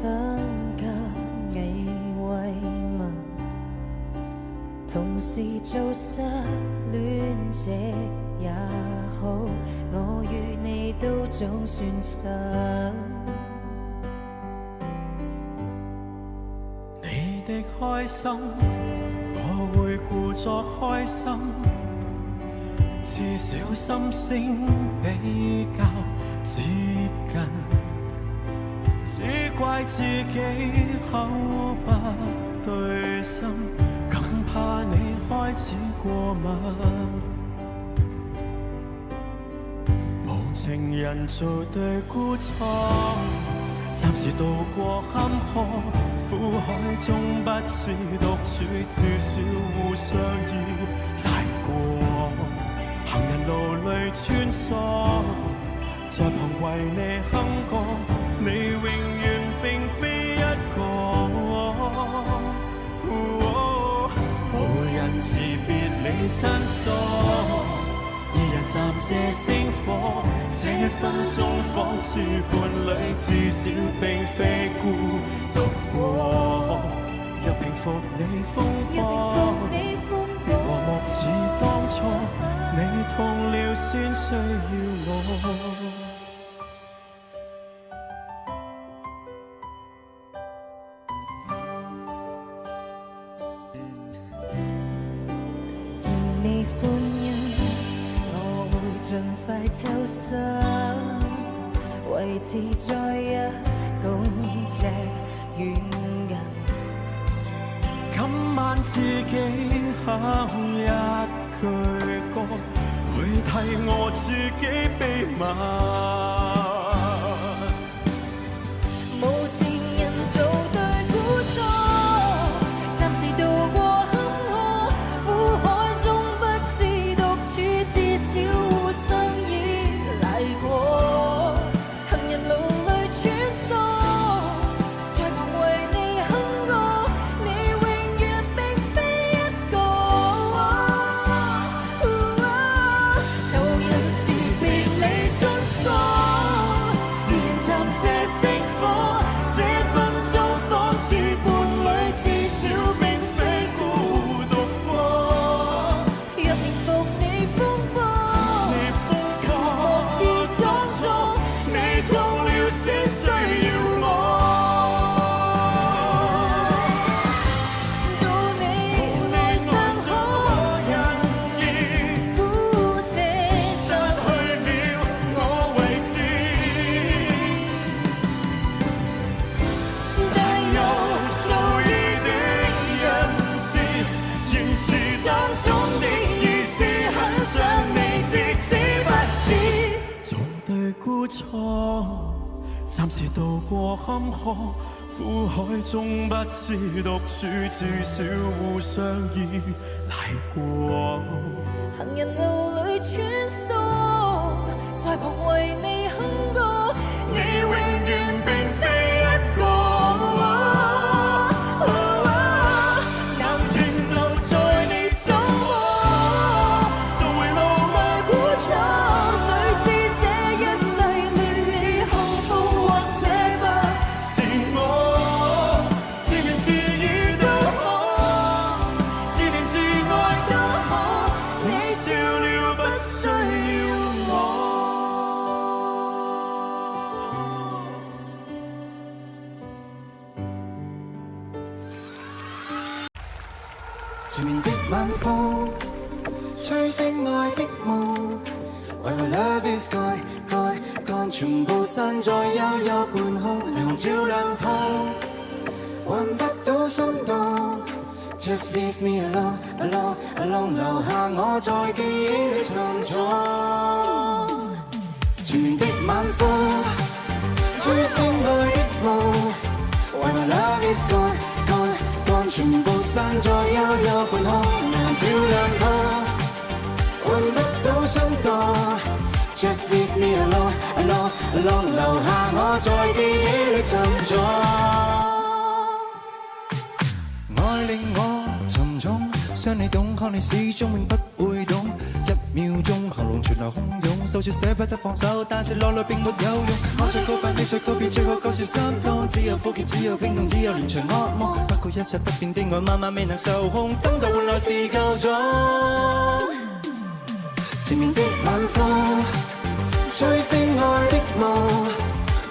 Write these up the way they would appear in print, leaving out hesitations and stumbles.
分給你慰問，同時做失戀者也好，我與你都總算襯。你的開心，我會故作開心，至少心聲比較接近。只怪自己口不對心，更怕你開始過敏。無情人做對孤錯，暫時渡過坎坷，苦海中不知獨處，至少互相依賴過。行人路裏穿梭，在旁為你哼歌，你永遠並非一個。無人辭別你親疏，二人暫借星火，這分鐘仿似伴侶，至少並非孤獨過。若平復你風波，和睦似當初，你痛了先需要我。盡快抽身，維持在一公尺遠近。今晚自己哼一句歌，會替我自己秘密。無情人做對孤錯，暫時渡過坎坷，苦海中不知獨處，至少暫時渡過坎坷，苦海中不知獨處，至少互相依賴過。行人路裏穿梭，在旁為你哼歌，你永遠並非一個。前面的晚風，吹醒愛的夢，為何 love is gone gone gone， 全部散在悠悠半空，霓虹照亮痛，揾不到心動 ，Just leave me alone alone alone， 留下我在記憶的深處。前面的晚風，吹醒愛的夢，為何 love is gone gone gone， 全部散在悠悠半空，霓虹照亮痛，揾不到心動 ，Just leave me alone alone alone， 留下我在記憶裏沉重。愛令我沉重，傷你懂，可你始終永不會懂。秒鐘，喉嚨傳來洶湧，訴說捨不得放手，但是落淚並沒有用。我再告白，你再告別，最後各是心痛，只有苦澀，只有冰凍，只有連場噩夢。不過一切不變的愛，慢慢未能受控，等待換來是夠鐘。前面的晚風，吹醒愛的夢。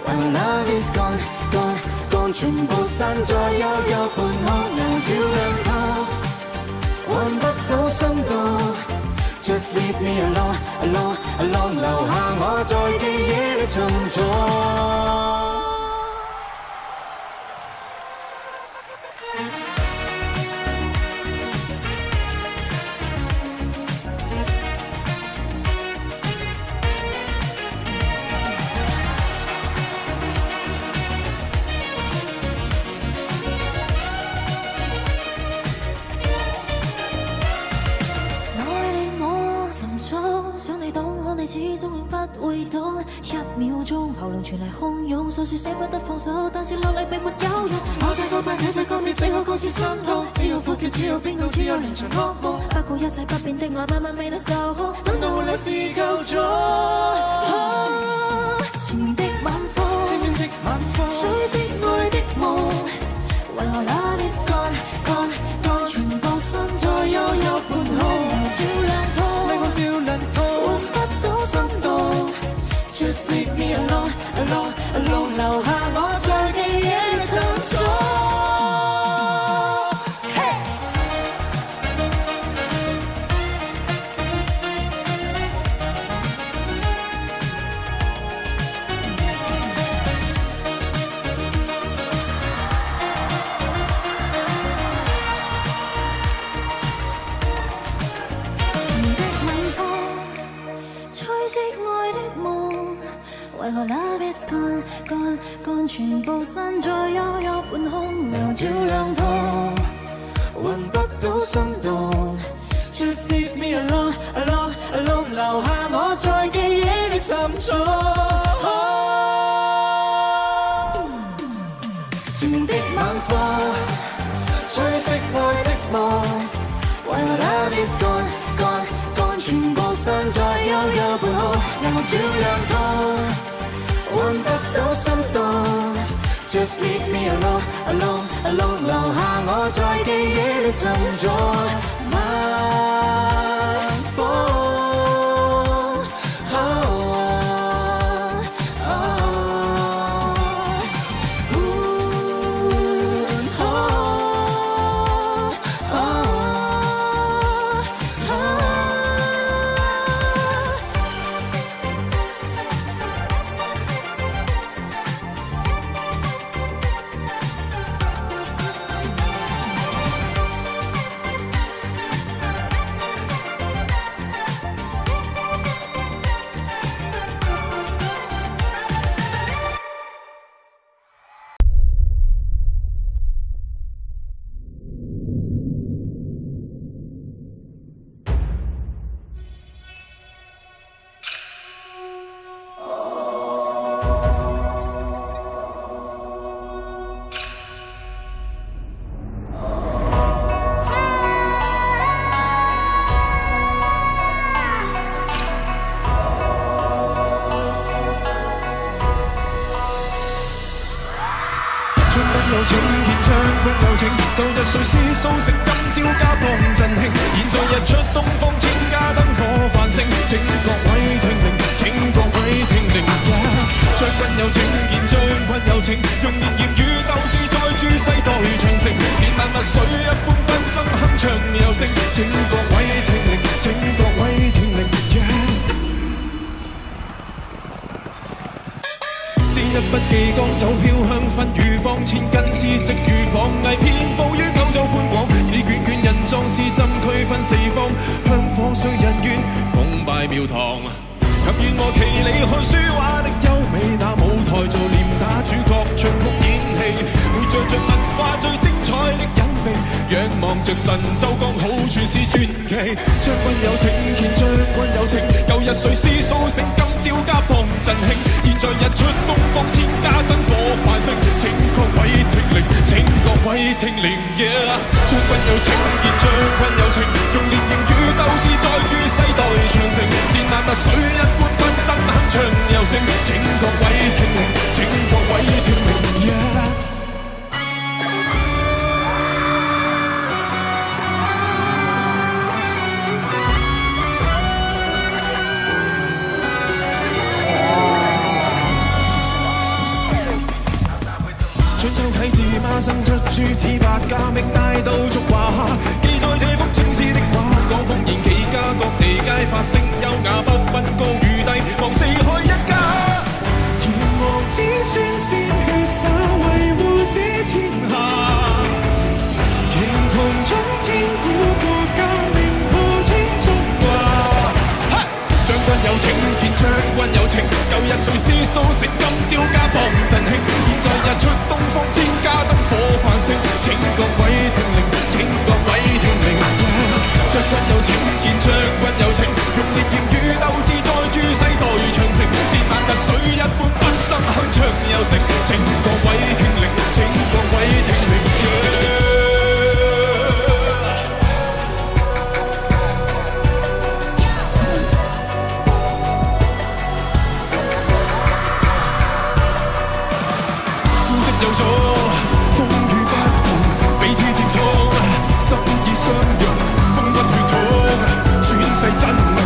When love is gone, gone, gone， 全部散在幽幽半空，能照亮透，換不到心動。Just leave me alone, alone, alone， 留下我在記憶裏沉重。始終永不會懂，一秒鐘喉嚨傳嚟洶湧，訴說捨不得放手，但是落力並沒有用。我再告白，你再告別，最後各是心痛，只有苦澀，只有冰凍，只有連場噩夢。不過一切不變的愛，慢慢未能受控，等到換來是夠鐘。前面的晚風，前面的晚風，水色愛的夢，為何 love is gone, gone, gone， 全部散在幽幽半空，照亮透，亮光照亮透。Just leave me alone, alone, alone， 留下我在記憶裏沉重。前的晚風，吹熄愛的夢。為何 love is gone, gone, gone， 全部散在幽幽半空，亮照亮透，換不到心動。Just leave me alone, alone, alone， 留下我在記憶裏沉重。前面的晚風，吹熄愛的夢。為何 love is gone, gone, gone， 全部散在幽幽半空，亮照亮透。換不到心動 ，Just leave me alone, alone, alone， 留下我在記憶裏沉重。晚風。有請現將軍有請，舊日誰是蘇醒，今朝家邦振興。現在日出東方，千家燈火繁盛。請各位聽令，請各位聽令。將軍有請，現將軍有請，用烈焰與鬥志再鑄世代長城。是萬物水一般奔爭，鏗鏘有聲。請各位聽令，請各位聽令。一筆記綱，酒飄香薰如放，千斤絲織如紡藝，遍佈於九州寬廣。只卷卷人壯士針區分四方，香火碎人願共拜廟堂。及與我騎你看書畫的優美，那舞台做臉打主角，唱曲演戲，會像着文化最精彩的隱秘。仰望着神州剛好全是傳奇。將軍有請，見將軍有請，舊日誰是蘇醒，今朝家邦振興。現在日出東方，千家燈火繁盛。請各位聽令，請各位聽令。將軍有請，見將軍有請，用烈焰與鬥志再鑄世代長城。特水一般不爭鏗鏘有聲，請各位聽令，請各位聽令。Yeah. 春秋啟智孖生出諸子百家，覓大道俗話，記載這幅青史的畫。講烽煙幾家，各地皆發聲優雅，不分高與低，望四海一家。炎黃子孫鮮血灑，維護這天下。英雄中千古國家，名號稱中華。將軍有請，見將軍有請，舊日誰是蘇城，今朝家邦振興。現在日出東方，千家燈火繁盛，請各位聽令，請各位聽令。將軍有請，見將軍有請，用烈焰與鬥志再鑄世代長城。是萬特水一般不爭鏗鏘有聲，請各位聽令，請各位聽令。有咗風雨不動，彼此接通，心意相融，風骨血統，轉世真愛。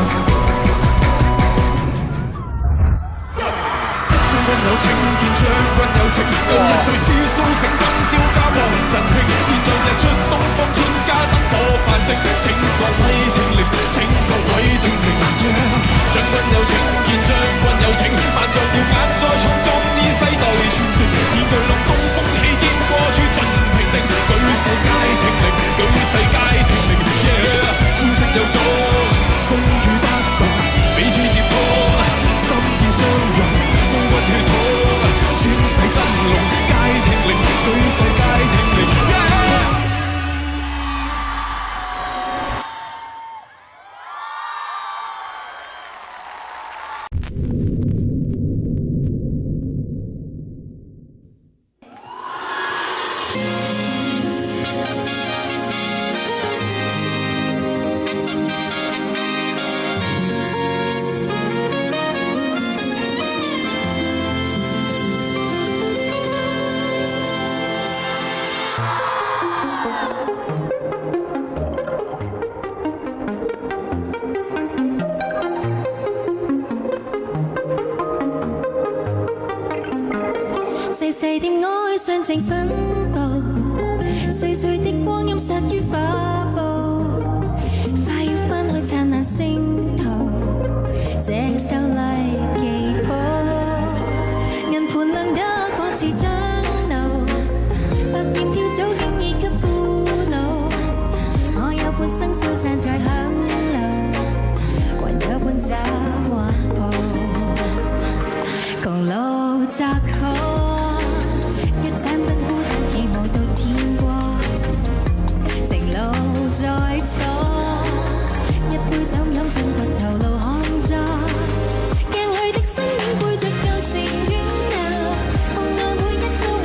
將軍有請，見將軍有請，舊日誰是蘇城，今朝家邦振興。現在日出東方，千家燈火繁盛，請各位聽令，請各位聽令。將軍有請，見將軍有請，萬丈耀眼再創壯志，世代傳承。現巨浪東風起，見過處盡平定，舉世皆聽令，舉世皆聽令。歡聲有咗，風雨不動，彼此接通，心意相融，風骨血統，轉世真龍，皆聽令，舉世皆聽令。細細的愛上情分布，碎碎的光陰殺於發布，快要翻去燦爛星途，這秀麗旗袍，銀盤亮得火似樟爐，白焰跳早經已給苦惱，我有半生消散在響路，還有半爪花鋪，共路窄好。一盞燈孤單起舞到天光，情路再闖，一杯酒飲盡骨頭路看咗，鏡裏的身影背着舊時喧鬧，夢內每一個畫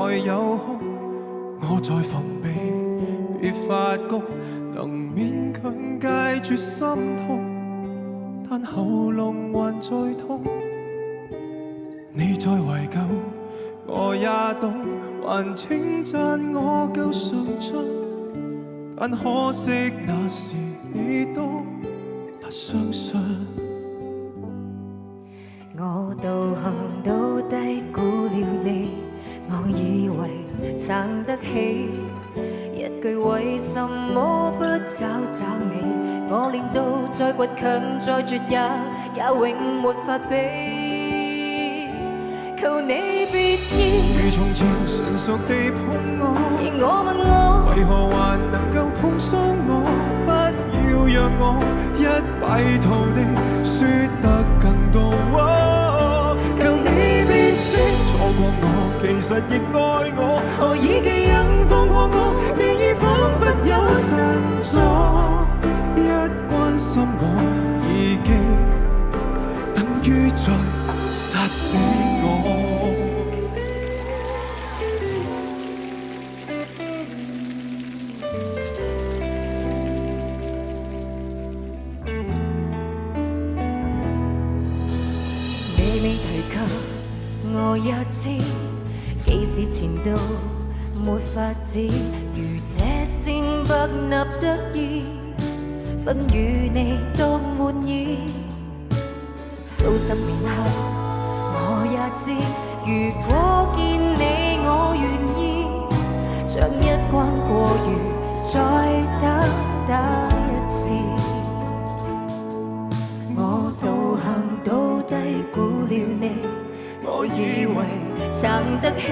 愛有空，我在防備，別發功，能勉強戒絕心痛，但喉嚨還在痛。你在懷舊，我也懂，還稱讚我夠上進，但可惜那時你都不相信。我道行都低估了你，我以為撐得起，一句為什麼不找找你，我練到再倔強再絕也永沒法比。求你別意，如從前純熟地碰我，而我問我，為何還能夠碰傷我？不要讓我一敗塗地輸得更多。求你別說錯過我，其實亦愛我，何以記憶放過我？你已彷彿有神助，一關心我已經等於在殺死我。我也知，幾時前度沒法子，如這線不納得意，分與你都滿意。數十年後，我也知，如果見你，我願意將一關過餘，再打一次。我道行都低估了你，我以為撐得起，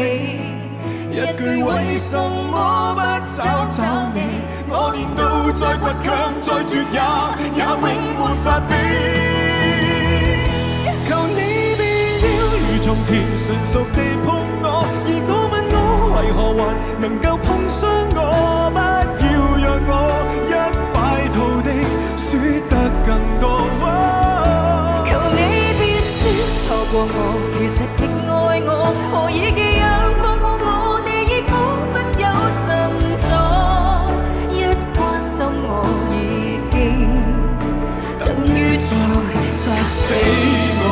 一句為什麼不找找你，我練到再倔強再絕也永沒法比。求你別要如從前純熟地碰我，而我問我為何還能夠碰傷我？不要讓我一敗塗地輸得更多。求你別說錯過我，其實亦愛我，何以記憶放過我？你已彷彿有神助，一關心我已經等於在殺死我。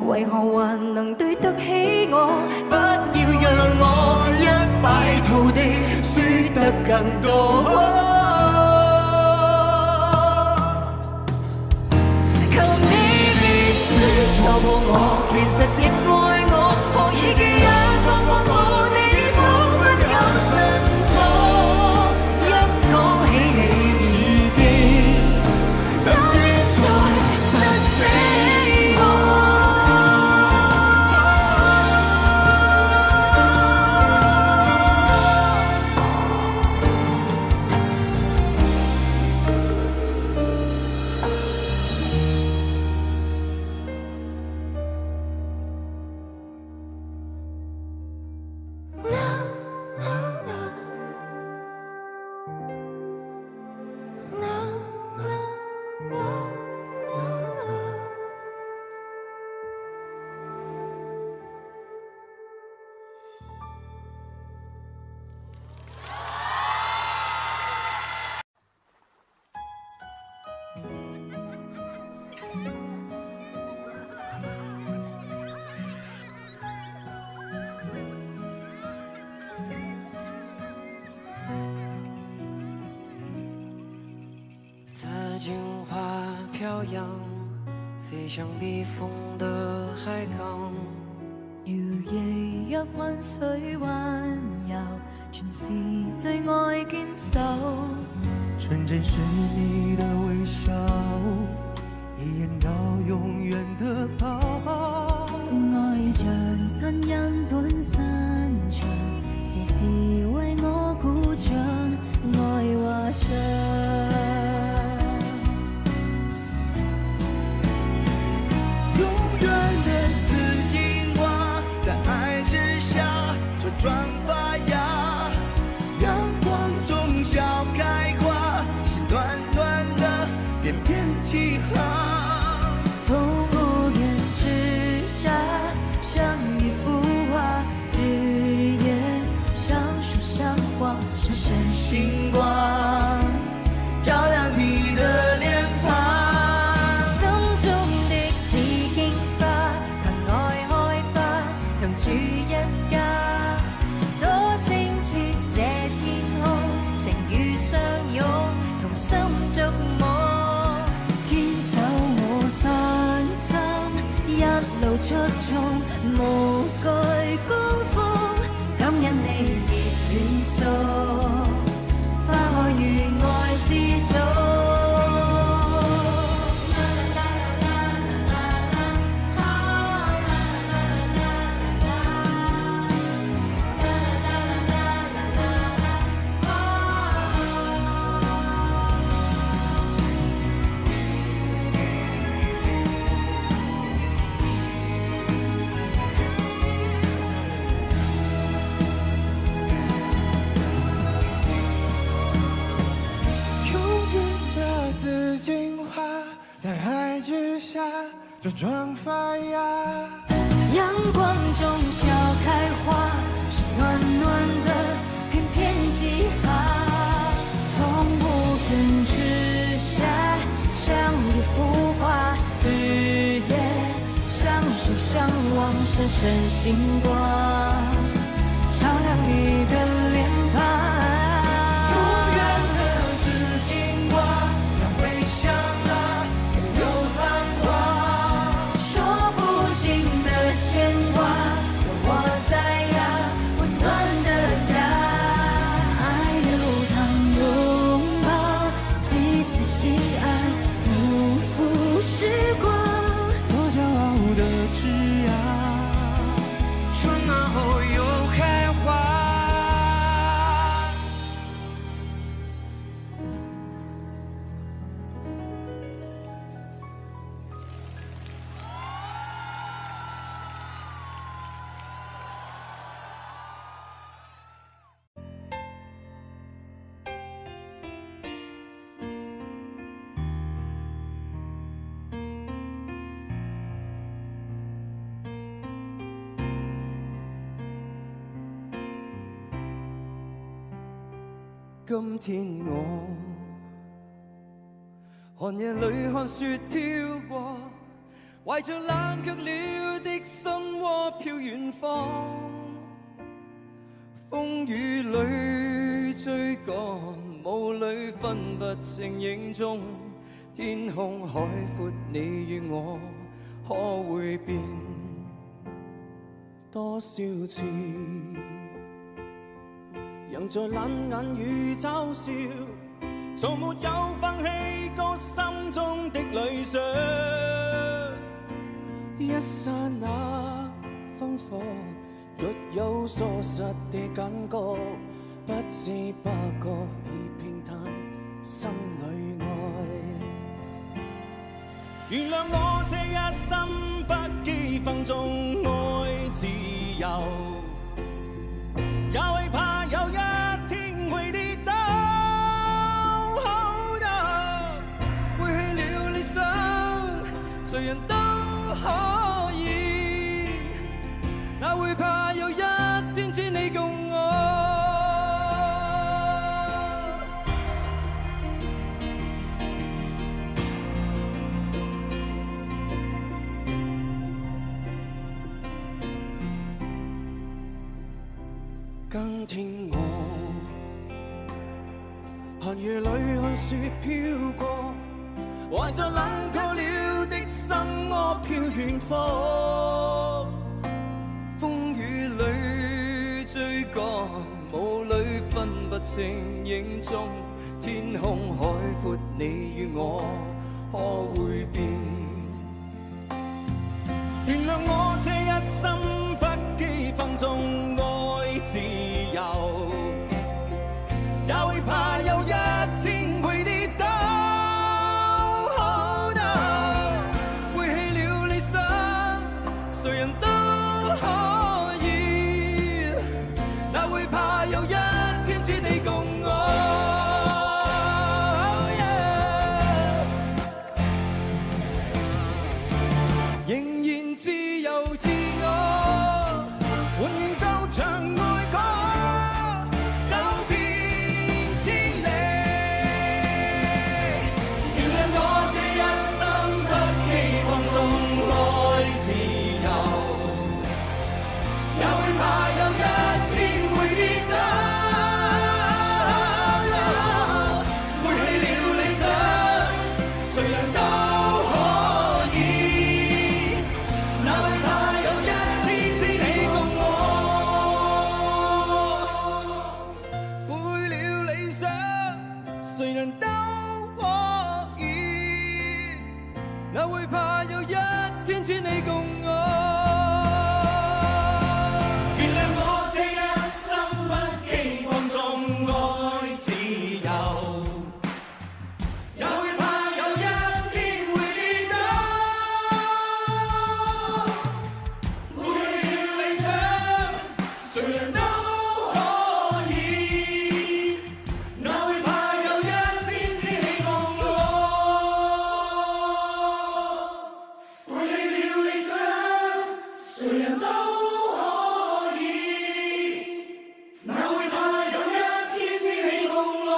為何還能對得起我？不要讓我一敗塗地輸得更多。求你別說錯過我，其實亦愛我，何以記憶放過我？你已彷彿有神助，一講起你已經等於在殺死我。飘扬，飛向避風的海港。搖曳入溫水環遊，全是最愛堅守。純真是你的微笑，一眼到永遠的抱抱。愛像親人般散場，時時為我鼓掌，愛話長。转发芽，阳光中笑开花，心暖暖的，翩翩起航。同无言之下，像一幅画，日夜相守相望，闪闪星光，照亮你的臉龐。心中的紫荊花，藤愛開花，同住一家，多清澈這天空，情與相擁，同心觸摸。堅守我信心，一路出眾，無懼高峰，感恩你熱戀訴，花開如愛之中。在爱之下茁壮发芽，阳光中笑开花，是暖暖的，翩翩起航。从无人之下，像一幅画，日夜相守相望，闪闪星光，照亮你的臉龐。今天我寒夜裏看雪飄過，懷着冷卻了的心窩飄遠方，風雨裏追趕，霧裏分不清影蹤，天空海闊，你與我可會變多少次？仍在冷眼與嘲笑，從沒有放棄過心中的理想。一剎那烽火，若有疏失的感覺，不知不覺已偏袒心裏愛。原諒我這一心不羈放縱愛自由，也為怕有一天會跌倒，背棄了理想，誰人都可以，哪會怕有一天只你共我。今天我寒夜裏看雪飄過，懷着冷卻了的心窩飄遠方，風雨裏追趕，霧裏分不清影蹤，天空海闊，你與我可會變？原諒我這一心不羈放縱愛自由，也會怕有一天會跌倒。背棄了理想，誰人都可以，像愛歌走遍千里。原諒我這一生不羈放縱愛自由，也會怕有一天會跌倒。背棄了理想，誰人都可以，哪會怕有一天只你共我。背了理想，誰人都可以，哪會怕有一天只你共我。原諒我這一生不羈放縱愛自由，也會怕有一天會跌倒。背棄了理想，誰人都可以，哪會怕有一天只你共我。背棄了理想，誰人都可以，哪會怕有一天只你共我。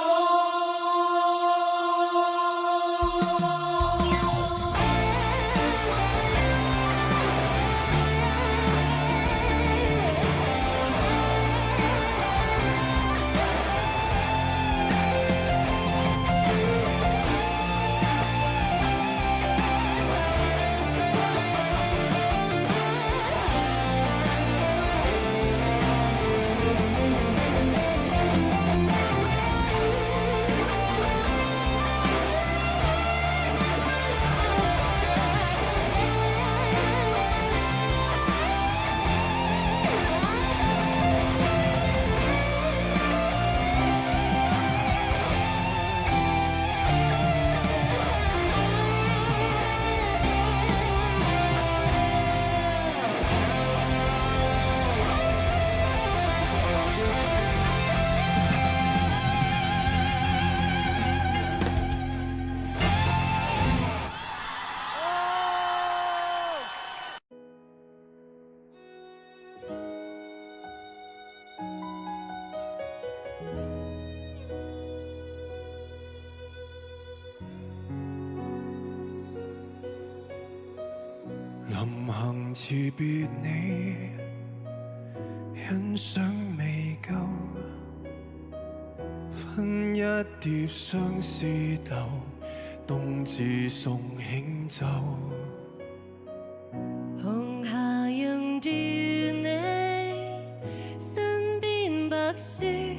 臨行辭別你，欣賞未夠，分一碟相思豆，冬至送輕酒。紅霞映照你身邊白雪，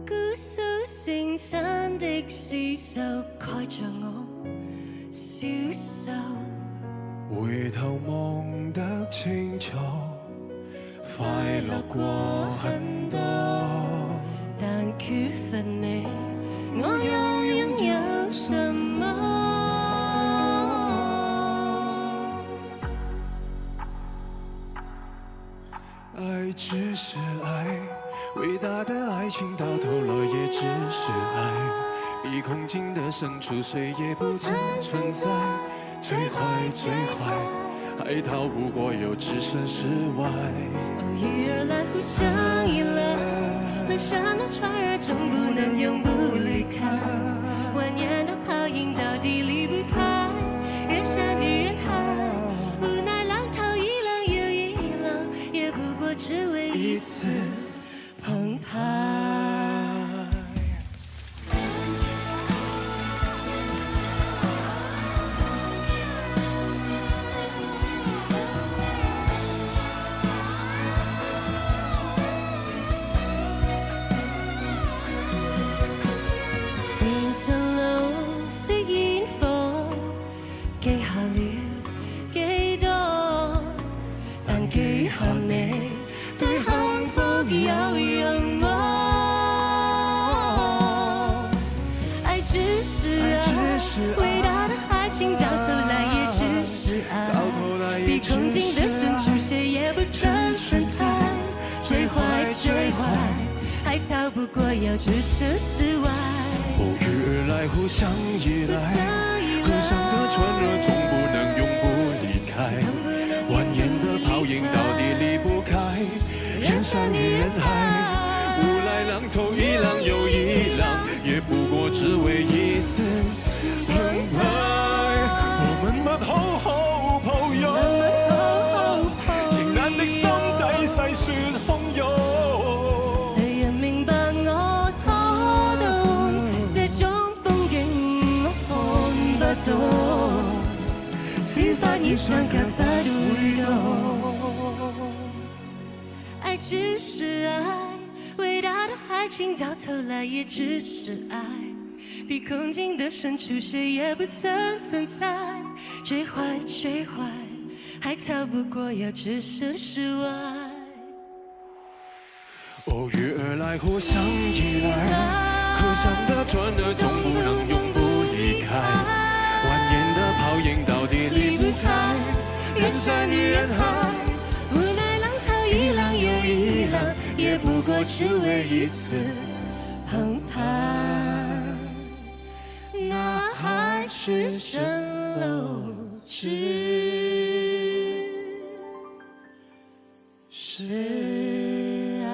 孤宿聖餐的屍首蓋着我消瘦。回頭望得清楚，快樂過很多，但缺乏你，我又擁有什麼？愛只是愛，偉大的愛情到頭來也只是愛，比空境的深處誰也不曾存在。最壞最壞，還逃不過又置身事外。偶遇而來，互相依賴，能上的船兒總不能永不離開。蜿蜒的泡影到底離不開人山的人海，無奈浪濤一浪又一浪，也不過只為一次澎湃。偉大的愛情到頭來也只是愛，比空境的深處誰也不曾存在。最壞最壞，還逃不過要置身事外。偶遇而來，互相依賴，河上的船兒總不能永不離開。蜿蜒的泡影到底離不開人山与人海，无来浪头一浪又一浪，也不过只為一次澎湃。我們勿好好抱擁，仍難的心底細說洶湧。誰人明白我拖動這種風景，我看不到，千帆以上卻不會動。愛只是愛，偉大的愛情到頭來也只是愛，比空境的深處誰也不曾存在。最壞最壞，還逃不過要置身事外。偶遇而來，互相依賴，互相的轉的總不能永不離開。蜿蜒的泡影到底離不開，人山與人海，無奈浪淘一浪又一浪，也不過只為一次澎湃。那還是蜃樓之是愛。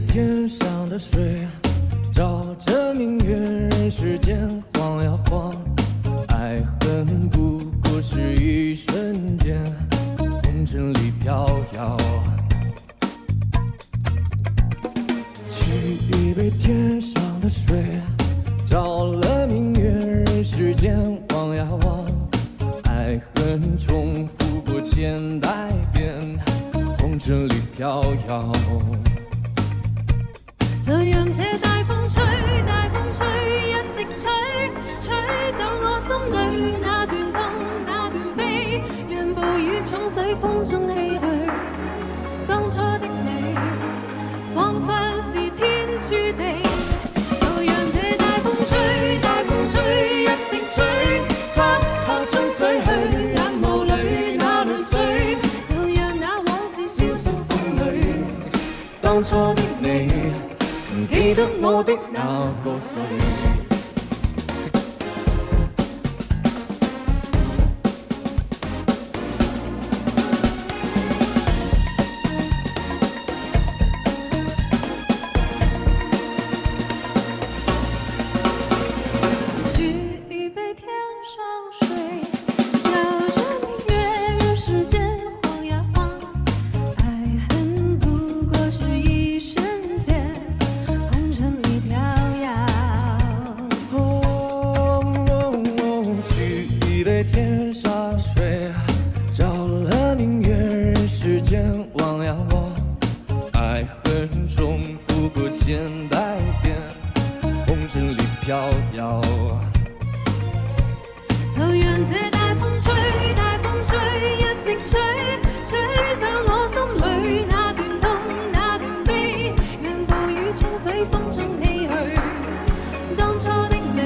天上的水照着明月，人世间晃呀晃，爱恨不过是一瞬间，红尘里飘摇。沏一杯天上的水，照了明月，人世间晃呀晃，爱恨重复过千代遍，红尘里飘摇。就讓這大風吹，大風吹，一直吹，吹走我心裏那段痛，那段悲，讓暴雨沖洗風中唏噓。當初的你，彷彿是天注定。就讓這大風吹，大風吹，一直吹，漆黑中洗去眼眸裏那淚水。就讓那往事消失風裏。當初的你。記得我的那個誰？天沙水，照了明月，人世间望呀望，爱恨重复过千代遍，红尘里飘摇。就讓這大風吹，大風吹，一直吹，吹走我心裏那段痛，那段悲，讓暴雨沖洗風中唏噓。當初的你，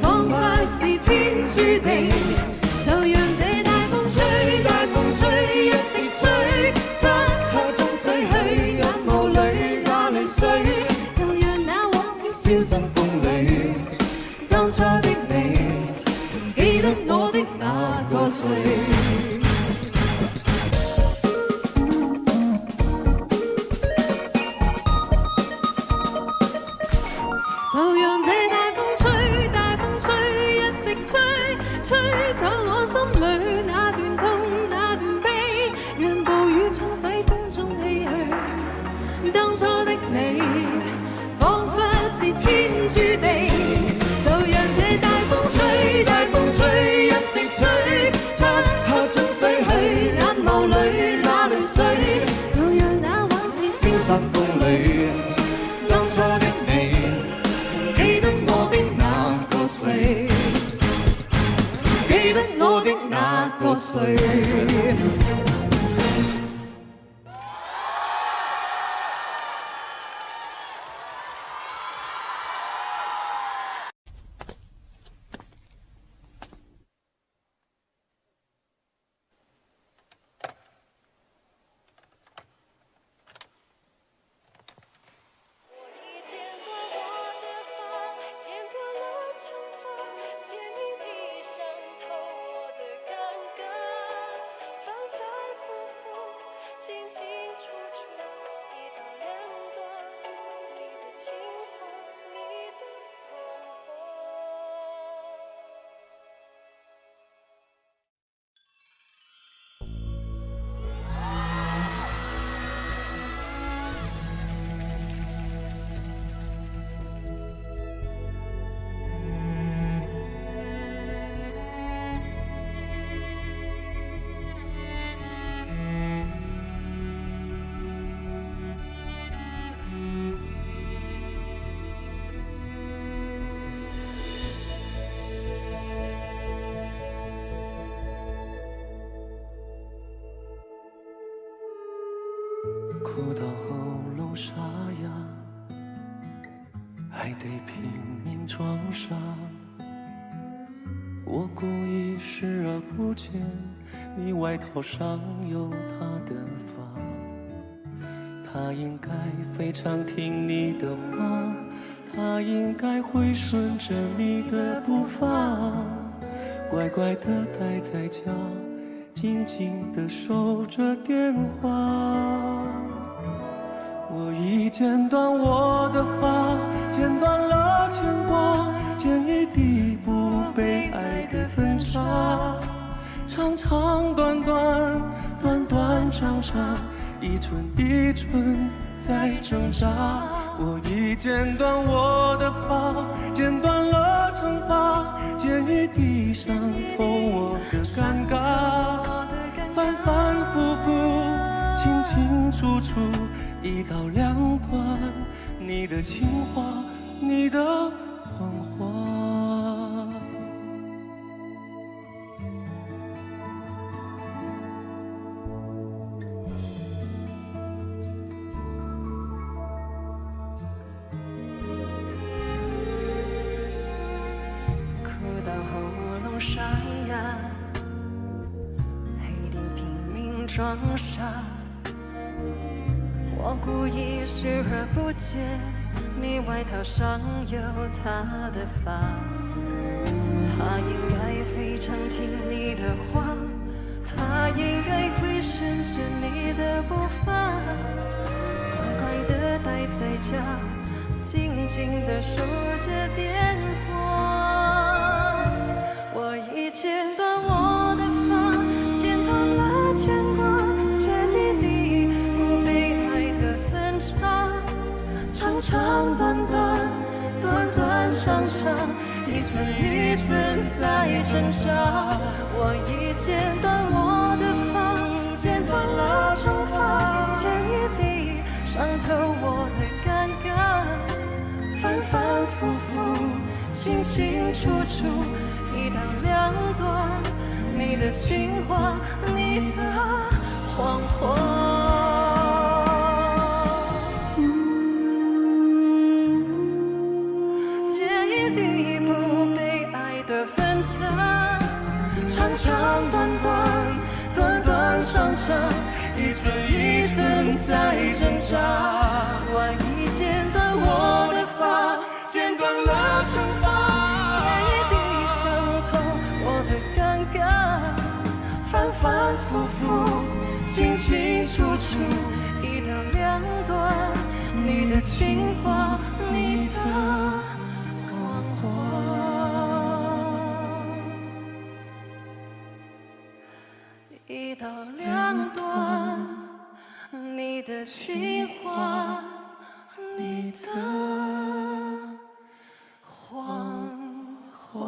彷彿是天注定。就讓這大風吹，大風吹，一直吹，漆黑中洗去眼眸裏那淚水。就讓那往事消失風裏。當初的你，曾記得我的那個誰？就讓這大風吹，大風吹，一直吹，吹走我心裏那段痛，那段悲，讓暴雨沖洗風中唏噓。當初的你，彷彿是天注定。就讓這大風吹，大風吹，一直吹，漆黑中洗去眼眸裏那淚水。哭到喉咙沙哑，还得拼命装傻。我故意视而不见，你外套上有他的发。他应该非常听你的话，他应该会顺着你的步伐，乖乖地待在家，静静地守着电话。我已剪断我的发，剪断了牵挂，剪一地不被爱的分岔。长长短短，短短长长，一寸一寸在挣扎。我已剪断我的发，剪断了惩罚，剪一地伤透我的尴尬。反反复复，清清楚楚，一刀两断，你的情话，你的谎话。哭到喉咙沙哑，还得拼命装傻。我故意视而不见，你外套上有他的发。他应该非常听你的话，他应该会顺着你的步伐，乖乖地待在家，静静地守着电话。我已剪断我的发，剪断了牵挂，决定不被爱的分岔。长长短短，短短长长，一寸一寸在挣扎。我已剪断我的发，剪断了惩罚，剪一地伤透我的尴尬。反反复复，清清楚楚，一刀两断，你的情话，你的谎话。剪一地不被爱的分岔，长长短短，短短长长，一寸一寸在挣扎。我已剪断我的发，剪断了惩罚，剪一地伤透我的尴尬。反反复复，清清楚楚，一刀两断，你的情话，你的谎话。一刀两断，你的情话，你的谎话。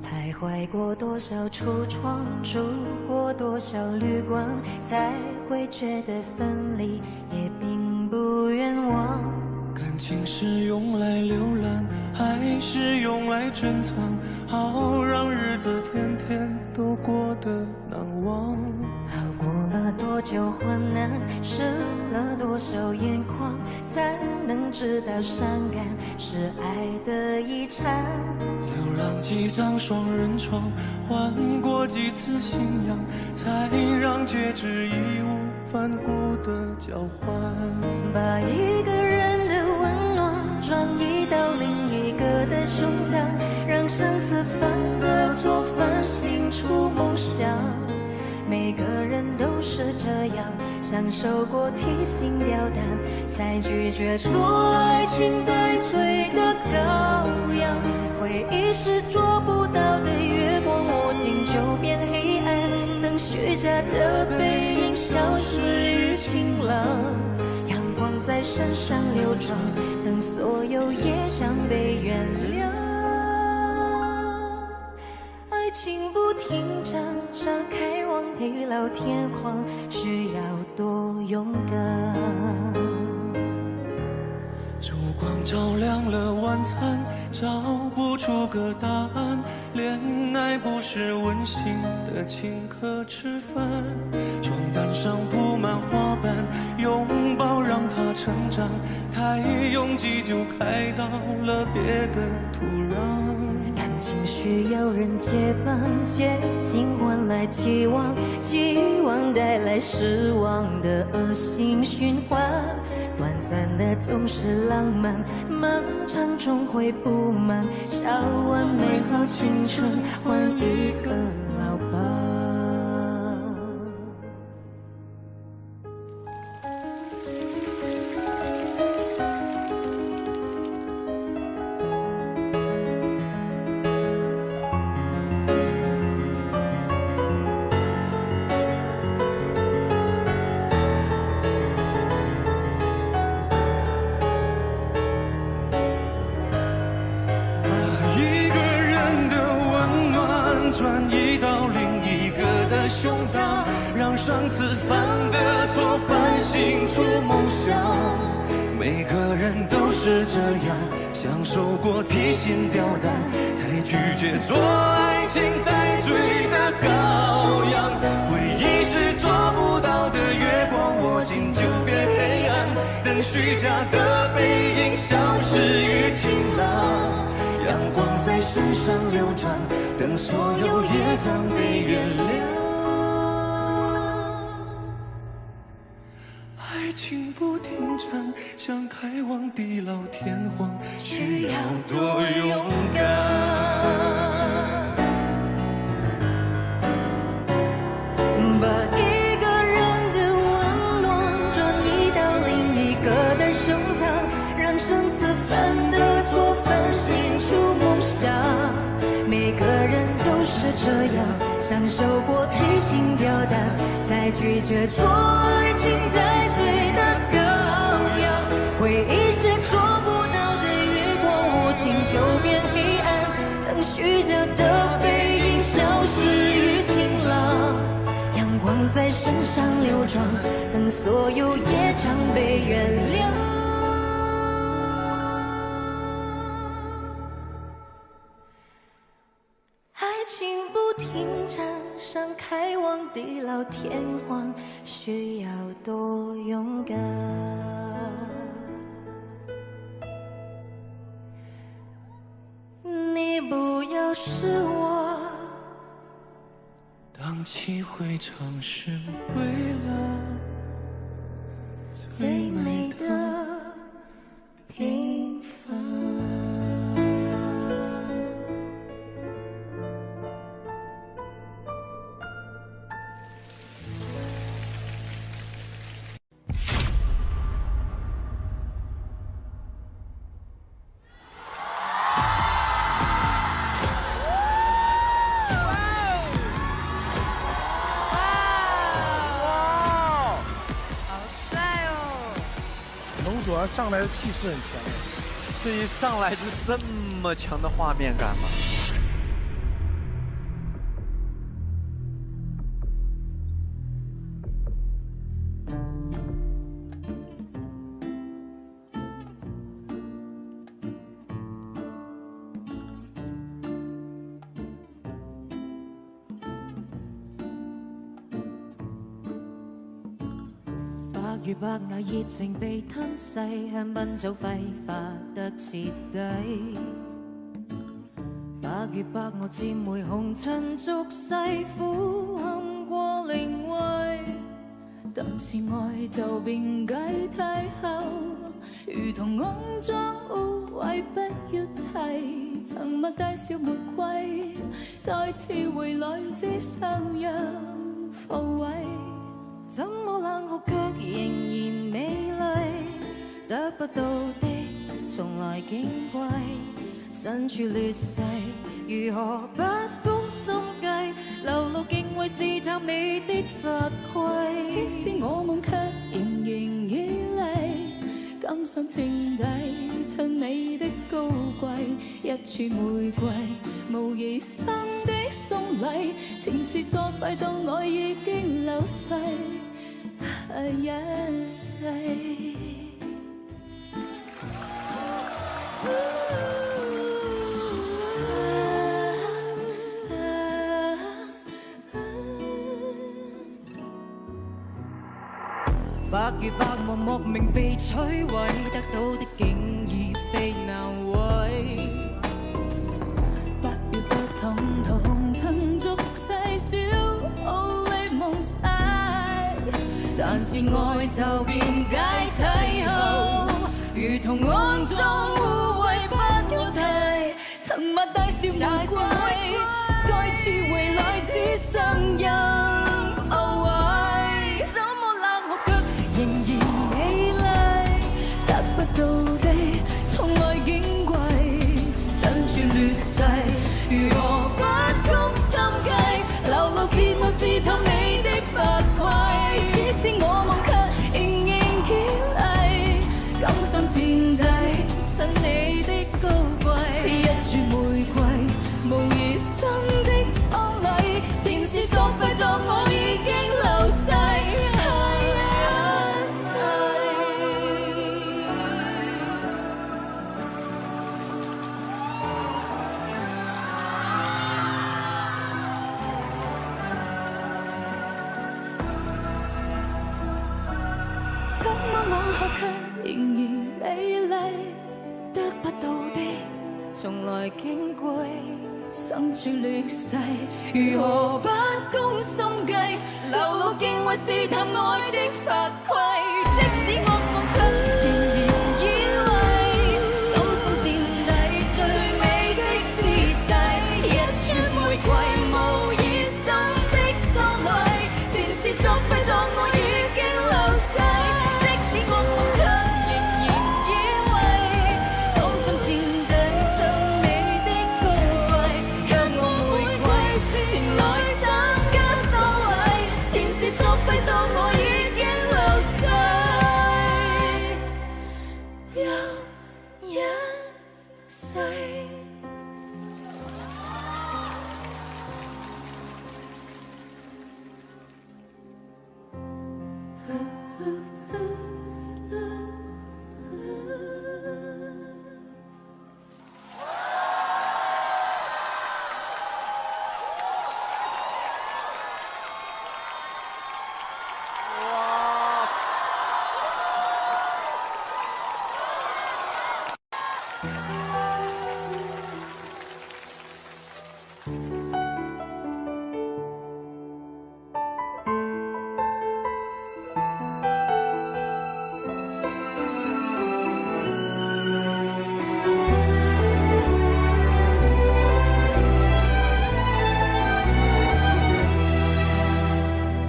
徘徊过多少橱窗，住过多少旅馆，才会觉得分离也并不冤枉。感情是用来浏览，还是用来珍藏？好让日子天天都过得难忘。熬过了多久患难，湿了多少眼眶，才能知道伤感是爱的遗产。流浪几张双人床，换过几次信仰，才让戒指义无反顾的交换。把一个人的温暖转移到另一个的胸膛，让身子饭的做饭，心出梦想。每个人都是这样，享受过提心吊胆，才拒绝做爱情带罪的羔羊。回忆是捉不到的月光，握紧就变黑暗，等虚假的背影消失于晴朗。阳光在身上流转，等所有业障被原谅。爱情不停站，敞开往地老天荒，需要多勇敢。烛光照亮了晚餐，找不出个答案。恋爱不是温馨的请客吃饭，床单上铺满花瓣，拥抱让它成长。太拥挤就开到了别的土壤。感情需要人接班，接近换来期望，期望带来失望的恶性循环。短暂的总是浪漫，漫长终会不满。烧完美好青春，换一个老伴。转移到另一个的胸膛，让上次犯的错反省出梦想。每个人都是这样，享受过提心吊胆，才拒绝做爱情带罪的羔羊。回忆是捉不到的月光，握紧就变黑暗，等虚假的背影消失于晴朗。阳光在身上流转，等所有业障被原谅。爱情不停站，想开往地老天荒，需要多勇敢。把一个人的温暖转移到另一个的胸膛，让上次犯的错反省出梦想。每个人都是这样，享受过提心吊胆，才拒绝做爱情带罪的羔羊。回忆是捉不到的月光，握紧就变黑暗，等虚假的背影消失于晴朗。阳光在身上流转，等所有业障被原谅。停站，上开往地老天荒，需要多勇敢。你不要是我，荡气回肠是为了最美的平凡。上来的气势很强，这一上来就这么强的画面感吗？如白牙熱情被吞噬，香檳早揮發得徹底。白月白鵝漸回紅塵俗世，俯瞰過靈位。但是愛就變解太後，如同骯髒污穢不要提。曾默大笑沒愧，待次回來只相讓浮位，怎麼冷酷卻仍然美麗？得不到的從來矜貴，身處劣勢，如何不攻心計？流露敬畏試探你的法規。即使我夢卻仍然綺麗，甘心情底襯你的高貴，一串玫瑰無疑生的送禮，情是作廢，當我已經流逝一世。百與百無莫名被摧毀，得到的竟已非難為。百與不同，同塵俗世，小奧利夢世。但是愛就見解體後，如同甕中污穢不要提。曾擘大笑玫瑰，再次回來只剩人浮位。怎麼冷酷卻仍然美麗？得不到的從來矜貴，身處劣勢，如何不攻心計？流露揭露刺透你的法規。只是我夢卻仍然堅毅，甘心墊底襯你的高貴，一串玫瑰無疑生的喪禮，前事作廢，當我已經流逝怎麼冷酷卻仍然美麗？得不到的從來矜貴，生處劣勢，如何不攻心計？流露敬畏試探愛的法規。即使惡夢卻仍然以為，甘心墊底最美的姿勢，一串玫瑰無疑心的喪禮，前事作廢，當我已經流逝。即使惡夢卻仍然以為，甘心墊底襯你的高貴，給我玫瑰前來參加喪禮，前事作廢，當我已經流逝又一世。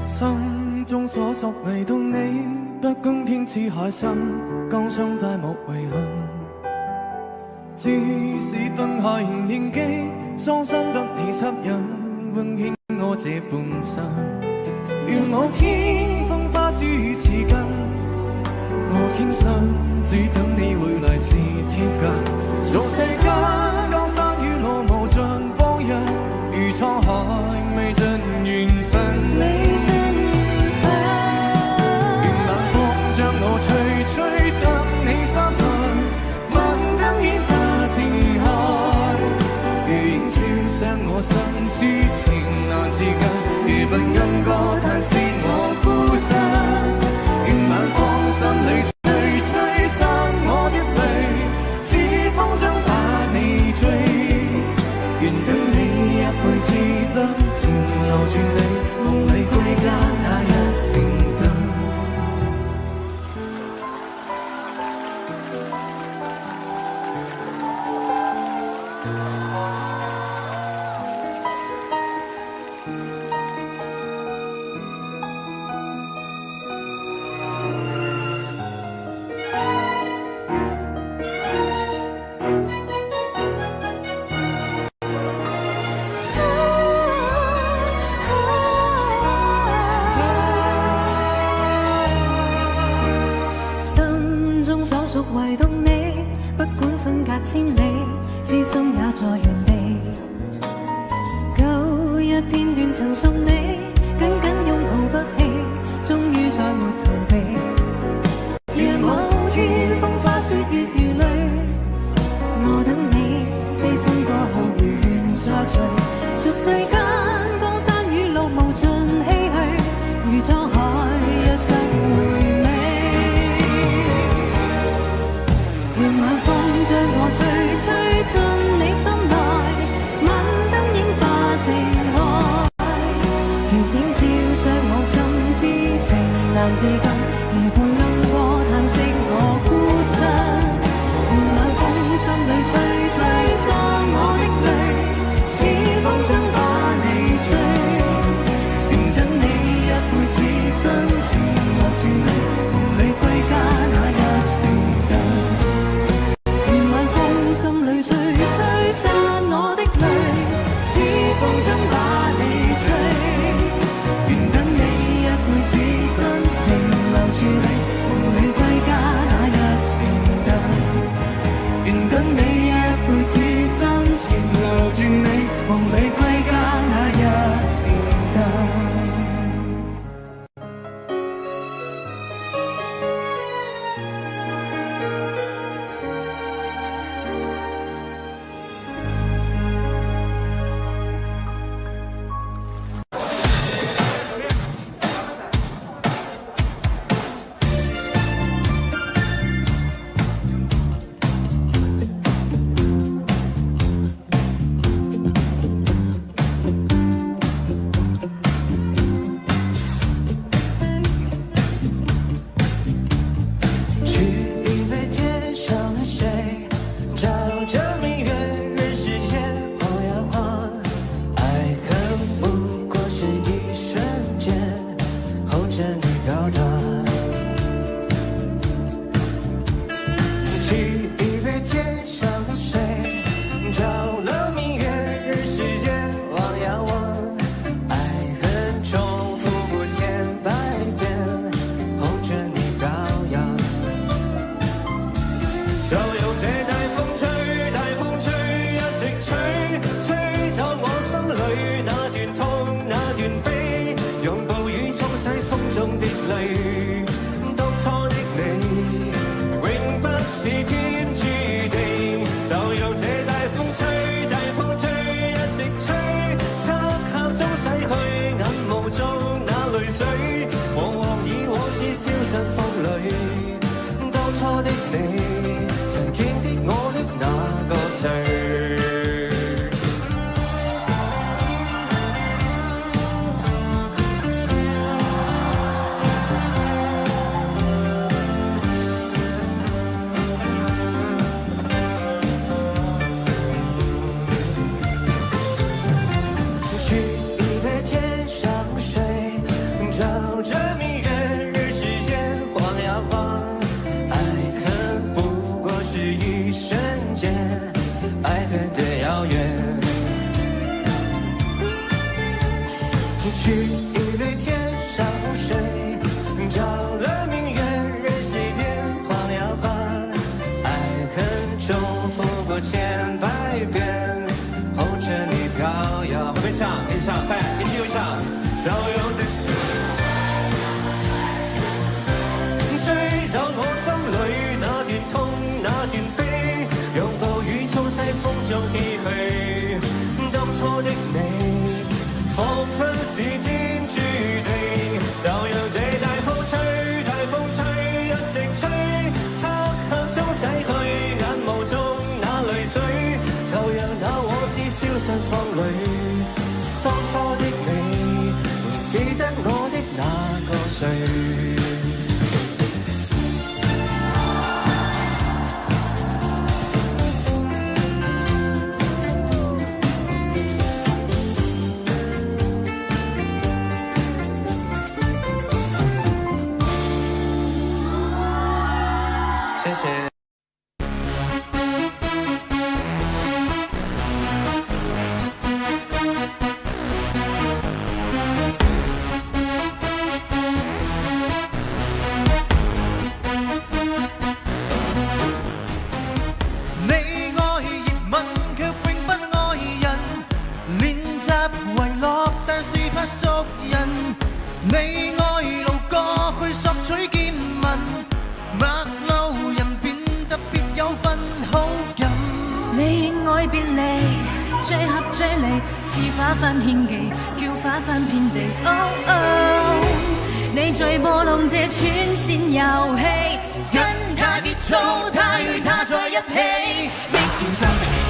心中所屬嚟到你，不公天似海深，江上債務遺憾。只是分開年紀，傷心得你惻隱，溫馨我這半生。願我天風花雪似根，我傾心，只等你回來時貼近。俗世間江山與路無盡往日，如滄海未盡緣分。吹將你心內，萬燈煙化情海，如影照傷我心之情難自禁，如不蘊歌嘆息我孤身，願晚風心裏吹吹散我的淚，似風箏把你在原地。舊日片段曾送你，緊緊擁抱不棄，終於再沒逃避。若某天風花雪月如淚，我等你悲歡過後如願再聚。俗世間江山雨露無盡唏噓，如滄海一生回味。願晚風將我吹，吹進你心內，晚燈映化情海。月影照亮我心，痴情難自禁，夜半暗過嘆息我孤身。願晚風心裏吹，吹散我的淚，似風箏把你追。願等你一輩子真情留住你，夢裏歸家那一瞬間。願晚風心裏吹，吹散我的淚，似風箏把你追。願等你一輩子真情留住你，夢裏歸家那一瞬間。願等你一輩子真情留住你，夢裏歸家那一瞬間。取一杯天上的水，照着明月，任世间晃呀晃。爱恨不过是一瞬间，候着你飘荡。取一杯天上的水，照了明月，任世间晃呀晃。爱恨重复过千百遍，候着你飘扬。就由這大風吹，大風吹，一直吹，吹走我心裏那段痛，那段悲，讓暴雨沖洗風中的淚。當初的你，永不是天注定。就讓這大風吹，大風吹，一直吹，漆黑中洗去眼眸中那淚水，往往已往事消失風裏。當初的你，曾經的我的那個誰？取一杯天上水，照着明月，任世間晃呀晃。愛恨不過是一瞬間，愛恨的遙遠。取一杯天上水，照了明月，任世間晃呀晃。愛恨重複過千百遍，候着你飄搖。會不會唱？一起唱，快，一起又唱。就用這吹走我心裏那段痛，那段悲，讓暴雨沖洗風中唏噓。當初的你，彷彿是天注定。就讓這大風吹，大風吹，一直吹，漆黑中洗去眼眸中那淚水。就讓那往事消失風裏。當初的你，記得我的那個誰？謝謝。你愛路過去索取見聞，陌路人變得別有份好感。你愛別離，最合最離，似花瓣獻技，叫花瓣遍地。Oh oh， 你在波浪這穿線遊戲，跟他結束，他與他在一起。你小心，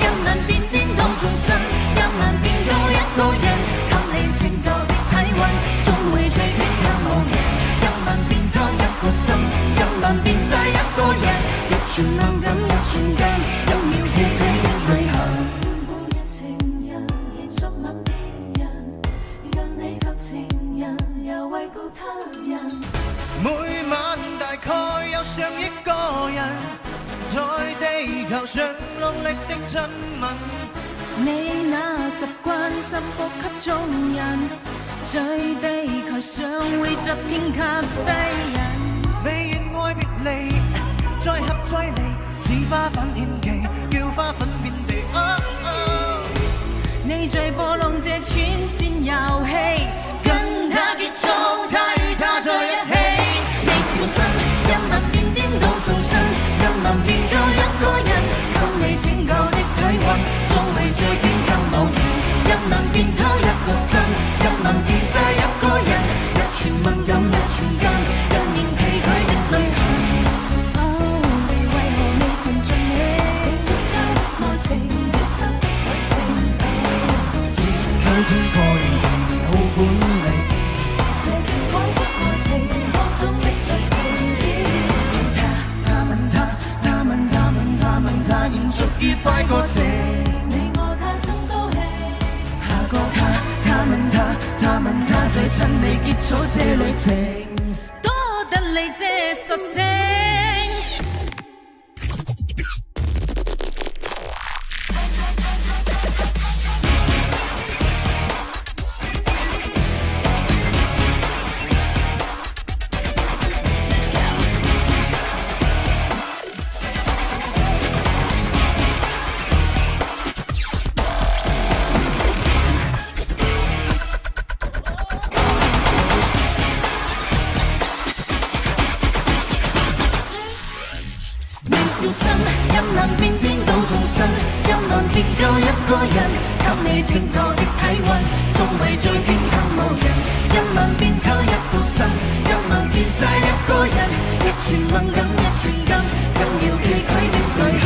人難變顛倒眾生，人難變到一個人，給你拯救的體溫，總會最傾向無人。人難變偷一個心，人難變晒一個人，一寸猛感一寸間，一秒崎嶇的旅行。半日情人，延續吻別人，讓你及情人又慰告他人。每晚大概有上億個人，在地球上落力的親吻。你那習慣十步給眾人，在地球上會執遍給世人。你願愛別離，再合再離，似花粉獻技，叫花粉遍地。Oh, oh， 你在波浪這穿線遊戲，跟他結束，他與他在一起。你小心，人難變顛倒眾生，人難變到一個人，給你拯救的體溫，總會最傾向無人。人難變偷一個心，人難變晒一個人，一寸敏感一寸間，一年崎嶇的旅行。哦，你為何未曾盡興？愛情接受愛情。偷天蓋地好本領，這權貴的愛情，當中的對情意。他問他，延續愉快過程。你愛他真高興。下個他問他，再趁你結束這旅程，多得你這索性。小心，人難變顛倒眾生，人難變夠一個人，給你拯救的體溫，總會最傾向無人。人難變偷一個心，人難變晒一個人，一寸敏感一寸金，一秒崎嶇的旅行。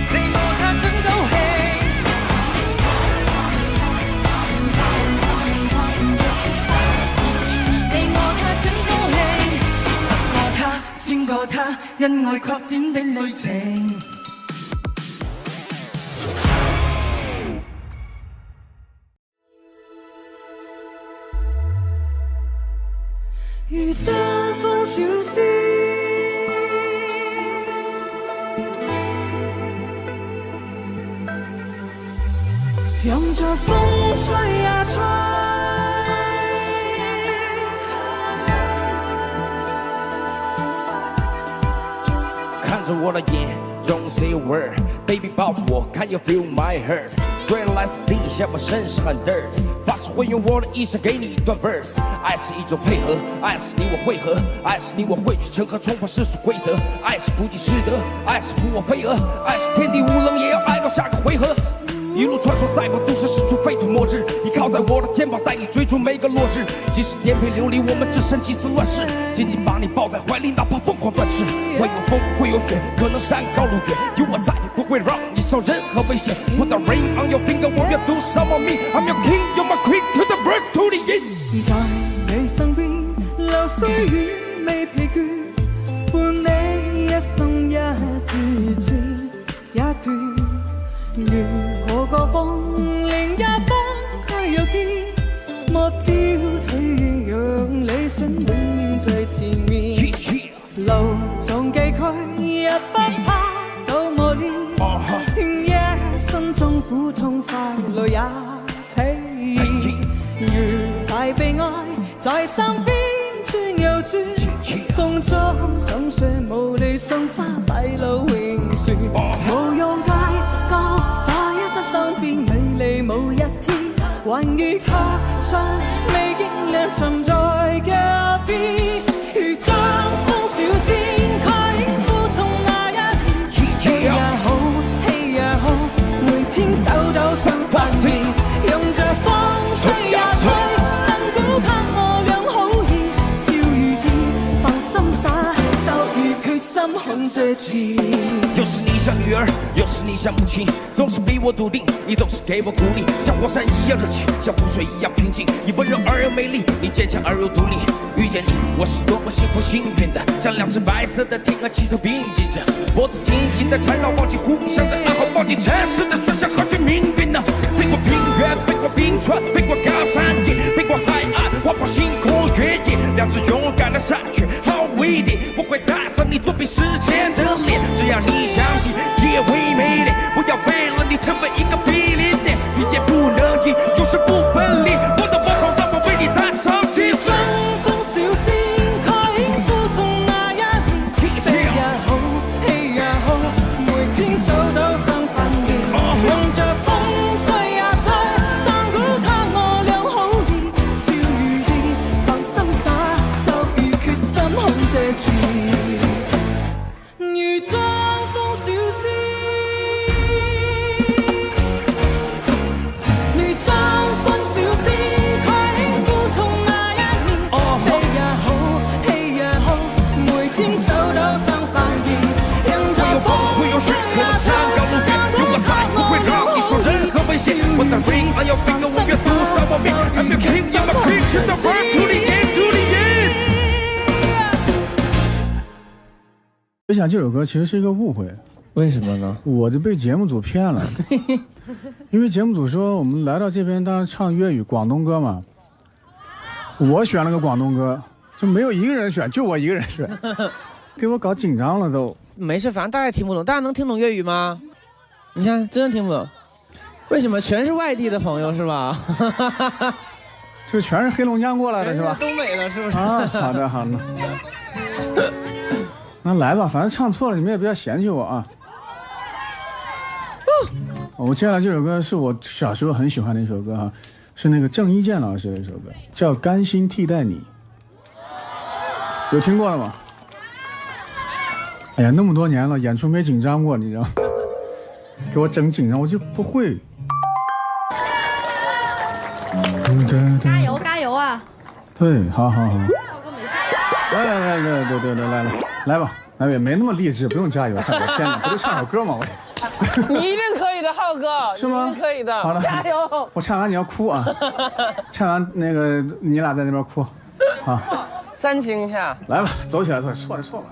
你愛他真高興。千個他，因愛擴展的旅程。如這風小絲，任着風吹呀吹。看着我的眼 ，Don't say a word，baby 抱住我 ，Can you feel my hurt？ 虽然来自地下，我身上很 dirt， 发誓会用我的一生给你一段 verse。爱是一种配合，爱是你我会合，爱是你我会去成河，冲破世俗规则。爱是不计实得，爱是扶我飞蛾，爱是天地无棱也要爱到下个回合。一路穿梭赛博都市，使出废土末日，依靠在我的肩膀，带你追逐每个落日。即使颠沛流离，我们只剩几次乱世，紧紧把你抱在怀里，哪怕疯狂断翅。会有风，会有雪，可能山高路远，有我在，不会让你受任何危险。Put the ring on your finger， 我要 do some of me，I'm your king，you're my queen，to the verb to the end。在你身邊，流歲月未疲倦，伴你一生一段接一段。如過個風，另一方卻有啲目標退遠，讓理想永遠在前面。路縱崎嶇，也不怕受磨練，一生中苦痛快樂也體驗。愉快被愛在身邊轉又轉，風中想說無理送花擺路永旋，無用戒。花一生身邊美麗，無一天。爬上你仍然沉在隔壁，如將風小仙蓋苦痛那一面，氣也好，氣也好，每天走到新發現，用着風吹也吹，真估拍我倆好意，超雨啲放心灑，就如決心控這次。又是你像女兒，又是你像母親，總是比我篤定，你總是給我鼓勵，像火山一樣熱情，像湖水一樣平靜，你溫柔而又美麗，你堅強而又獨立。遇見你，我是多麼幸福幸運的，像兩隻白色的天鵝齊頭並進着，脖子緊緊的纏繞，忘記互相的暗號，忘記城市的喧囂和去命運呢。飛過平原，飛過冰川，飛過高山野，飛過海岸，劃破星空月夜，兩隻勇敢的山雀，好威力，我會帶着你躲避時間的臉，只要你相信，也會美麗。不要為了你成為一個比鄰點，遇見不能贏，永世不分離。我的魔狂讓我為你踏上極致。風小仙蓋苦痛那一面，飛也好，氣也好，每天走到新發現，用着風吹也吹，讚估他我倆好意，笑如意，放心灑，就如決心控這次，如將風小仙。我的 ring， I 要 finger， 我越毒殺我命 ，I'm the king， I'm a king， to the world， to the end， to the end。我想这首歌其实是一个误会，为什么呢？我就被节目组骗了，因为节目组说我们来到这边当然唱粤语广东歌嘛，我选了个广东歌，就没有一个人选，就我一个人选，给我搞紧张了都。没事，反正大家也听不懂，大家能听懂粤语吗？你看，真的听不懂。为什么全是外地的朋友是吧？这全是黑龙江过来的是吧？东北的是不是？啊，好的好的。那来吧，反正唱错了你们也不要嫌弃我啊。我接下来这首歌是我小时候很喜欢的一首歌哈，是那个郑伊健老师的一首歌，叫《甘心替代你》，有听过了吗？哎呀，那么多年了，演出没紧张过，你知道吗？给我整紧张，我就不会。加油加油啊！对，好好好。浩哥没事。来吧，来也没那么励志，不用加油。天哪，不就唱首歌吗？你一定可以的，浩哥，是吗？一定可以的。好了，加油！我唱完你要哭啊！唱完那个你俩在那边哭，啊，煽情一下。来吧，走起来，错就错吧。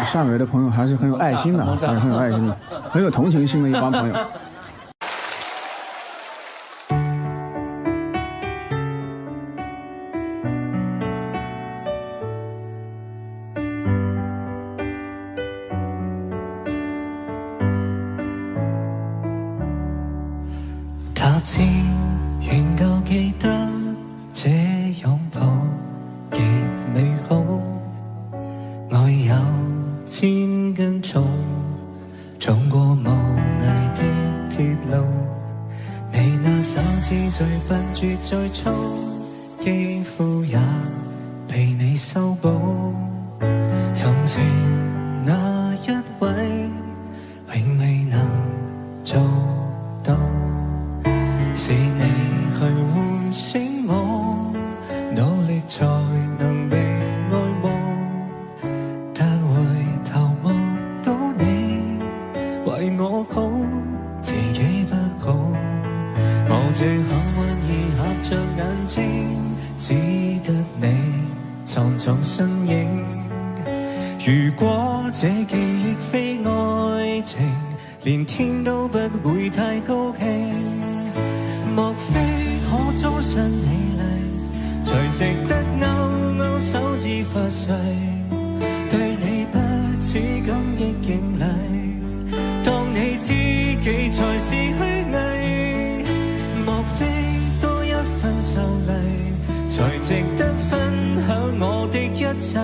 汕尾的朋友还是很有爱心的，还是很有爱心的，很有同情心的一帮朋友。踏前仍舊記得這擁抱極美好，愛有千斤重，重過無涯的鐵路。你那手指最笨拙最粗，肌膚也被你修補。從前那一位永未能做到。是你去喚醒我，努力才能被愛慕。但回頭望到你為我好，自己不好。望住幸運兒合着眼睛，只得你藏藏身影。如果這記憶非愛情，連天都不會太高興。莫非可終身美麗，才值得勾勾手指發誓，對你不只感激敬禮，當你知己才是虛偽。莫非多一份秀麗，才值得分享我的一切，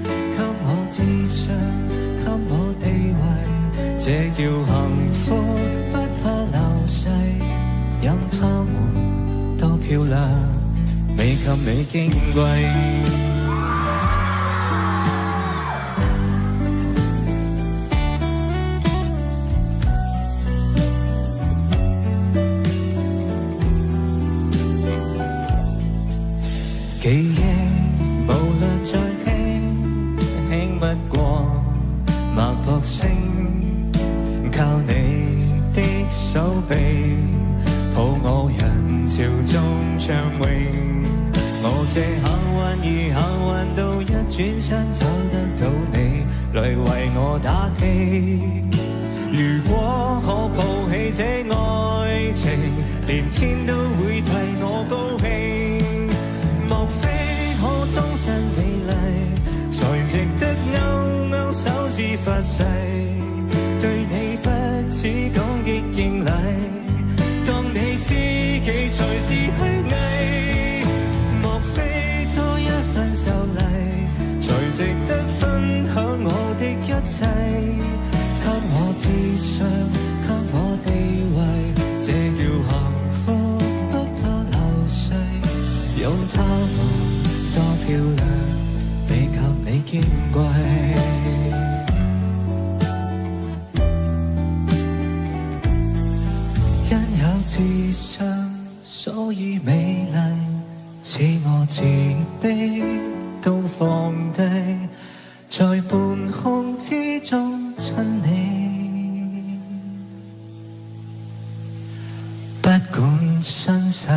給我智商，給我地位，這叫幸福，不怕流逝。任他們多漂亮，未及你矜貴。記憶無論再輕，輕不過脈搏聲，靠你的手臂。抱我人潮中暢泳，我這幸運兒幸運到一轉身找得到你來為我打氣。如果可抱起這愛情，連天都會替我高興。莫非可終身美麗，才值得勾勾手指發誓，對你不只感激敬禮。當你知己才是虛偽，莫非多一份秀麗，才值得分享我的一切，給我智商，給我地位，這叫幸福，不怕流逝。有他們多漂亮，未及你矜貴。自信，所以美麗，使我自卑都放低，在半空之中親你，不管身世。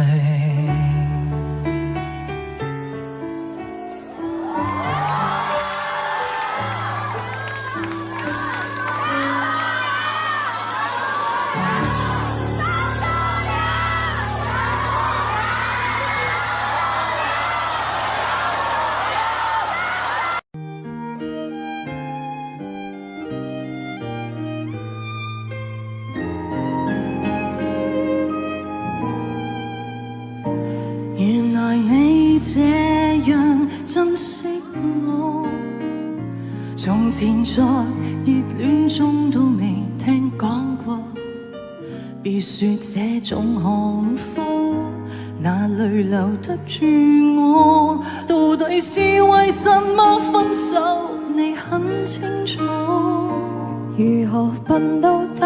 這樣珍惜我，從前在熱戀中都未聽講過。別說這種行貨，哪裏留得住我？到底是為什麼分手？你很清楚。如何笨到底，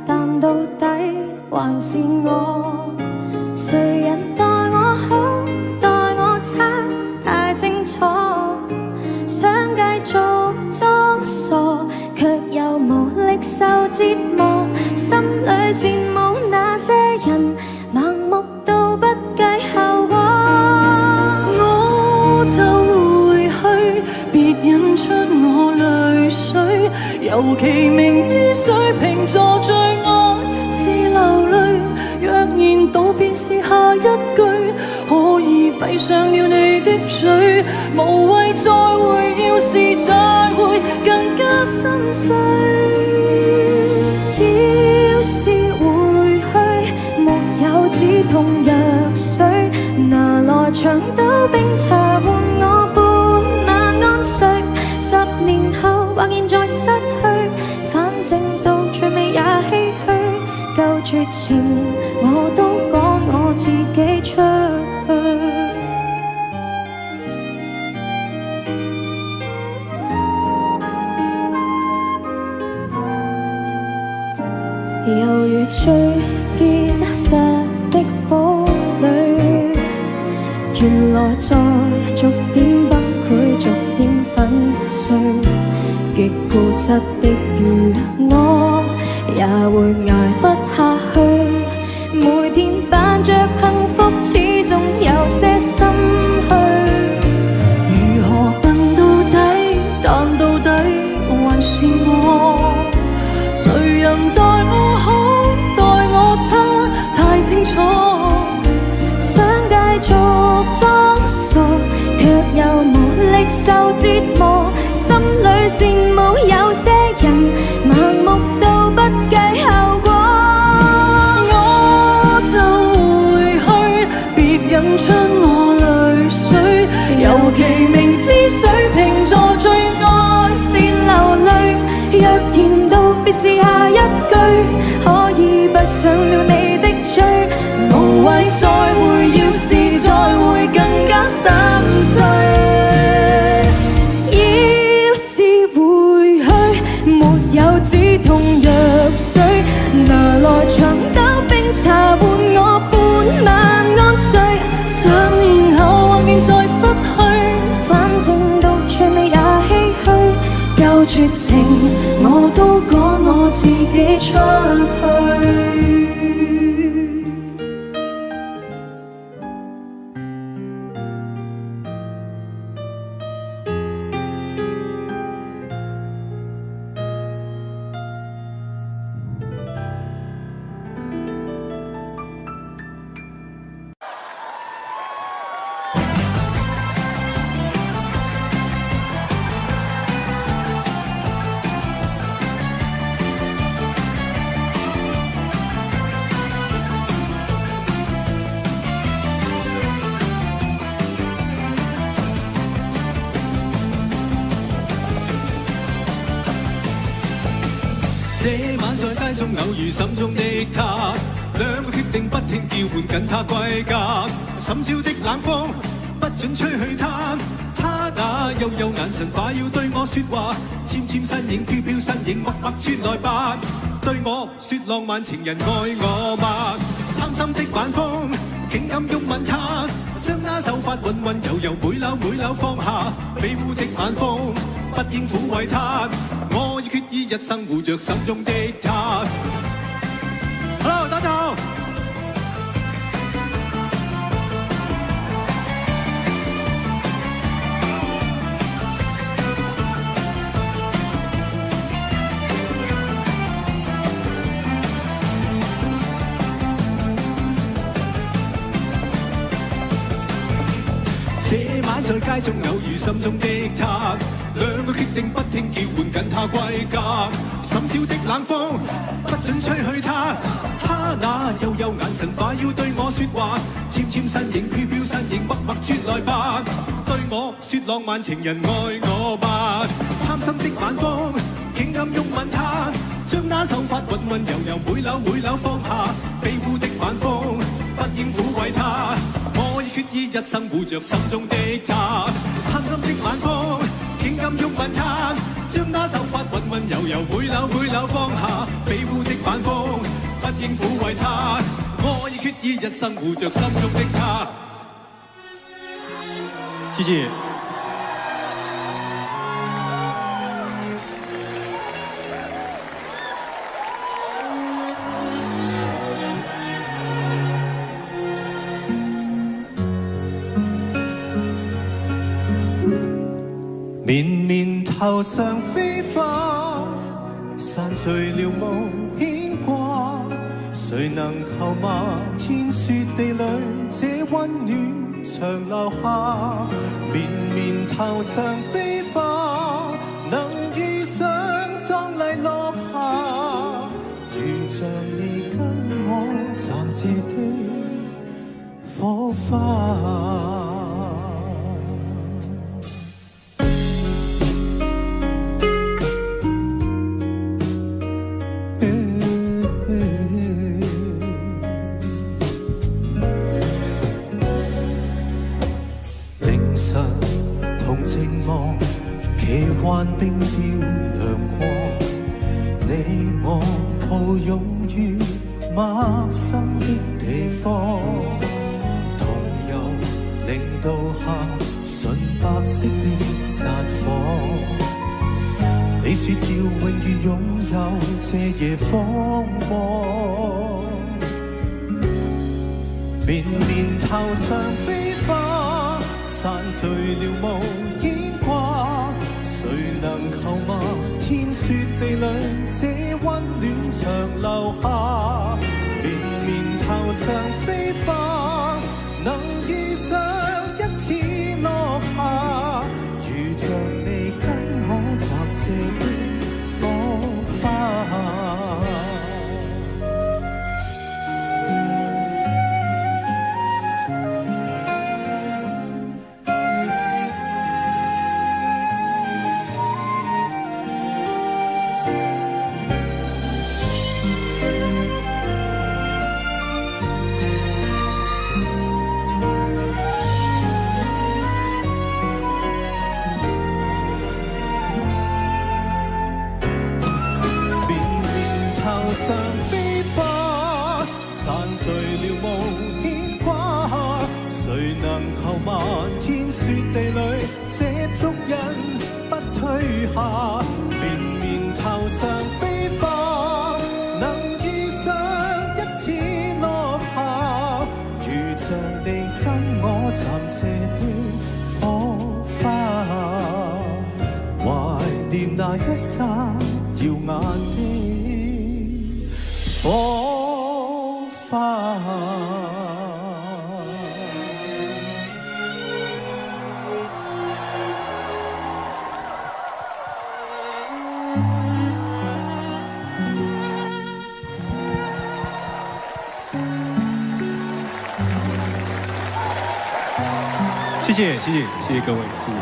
但到底還是我。誰人待我好？太清楚，想繼續裝傻，卻又無力受折磨，心裏羨慕那些人，盲目到不計後果。我就回去，別引出我淚水。尤其明知水瓶座最愛是流淚，若然道別是下一句，可以閉上了你的嘴，無謂再會，要是再會更加心碎。要是回去，沒有止痛藥水，拿來長島冰茶換我半晚安睡。10年後或現在失去，反正到最尾也唏噓。夠絕情我都趕我自己出去。猶如最結實的堡壘，原來在逐點崩潰，逐點粉碎。極固執的如我，也會捱不下去。每天扮着幸福，始終有些心虛。如何笨到底，但到底還是我。誰人待我好，待我差，太清楚。想繼續裝傻，卻又無力受折磨。心裏羨慕有些人，盲目到不計後果。我就回去，別引出我淚水。尤其明知水瓶座最愛是流淚，若然道別是下一句，可以閉上了你的嘴，無謂再會，要是再會更加心碎。有止痛藥水，拿來長島冰茶換我半晚安睡。10年後或現在失去，反正到最尾也唏噓。夠絕情我都趕我自己出去。這晚在街中偶遇心中的他，兩個決定不停叫喚緊他歸家。深宵的冷風不准吹去他，他那幽幽眼神快要對我說話，纖纖身影飄飄身影默默傳來吧，對我說浪漫情人愛我嗎？貪心的晚風竟敢擁吻他，將那手法溫溫柔柔每縷每縷放下，庇護的晚風不應撫慰他，我已決意一生護着心中的他。Hello， 大家好。這晚在街中偶遇心中的他，兩個決定不聽叫喚緊他歸家。深宵的冷風不准吹去他，他那幽幽眼神快要對我說話，纖纖身影飄飄身影默默傳來吧，對我說浪漫情人愛我吧。貪心的晚風竟敢擁吻他，將那手法溫溫柔柔每縷每縷放下，庇護的晚風不應撫慰他，我已決意一生護着心中的他。貪心的晚風竟敢擁吻他，將那手法溫溫柔柔每縷每縷放下，庇護的晚風不應撫慰他，我已決意一生護着心中的他。謝謝。綿綿頭上飛花，聚了無牽掛，誰能求嗎？天雪地裏這溫暖長留下，綿綿頭上飛花，能遇上壯麗落霞，如像你跟我暫借的火花。奇幻冰雕亮光，你我抱擁於陌生的地方，同遊令到下純白色的札幌。你說要永遠擁有這夜荒漠，綿綿頭上飛花，散聚了無牽掛。誰能求嗎？天雪地裏這溫暖長留下，綿綿頭上飛花，能遇上一次落霞，如像你跟我暫借的火花。上飛花，散聚了無牽掛，誰能求嗎？天雪地裏這足印不退下，綿綿頭上飛花，能遇上一次落霞，如像你跟我暫借的火花，懷念那一剎耀眼的火花。謝謝各位，謝謝。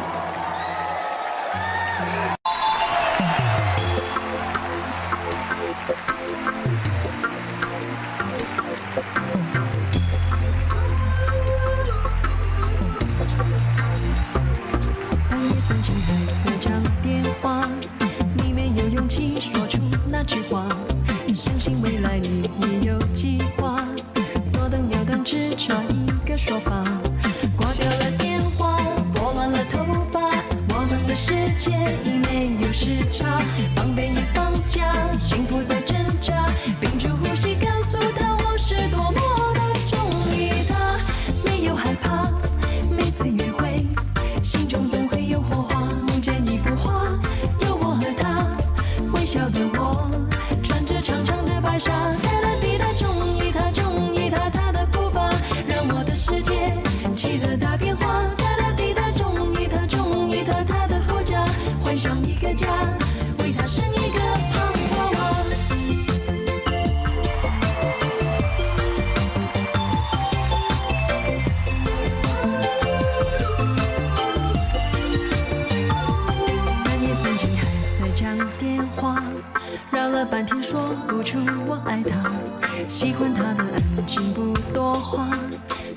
喜欢他的安静不多话，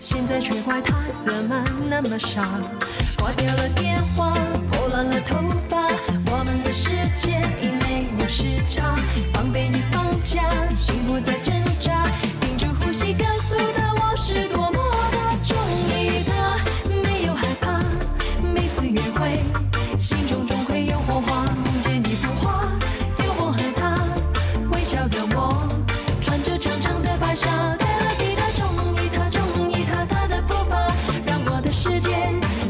现在却怪他怎么那么傻。挂掉了电话，破乱了头发，我们的世界已没有时差，防备已放假，心不再挣扎，屏住呼吸告诉他我是多么的中意他，没有害怕，每次约会心中总会有火花，梦见一幅画，有我和他，微笑的我穿着长长的白纱，哒啦滴答中意他，中意他，他的步伐让我的世界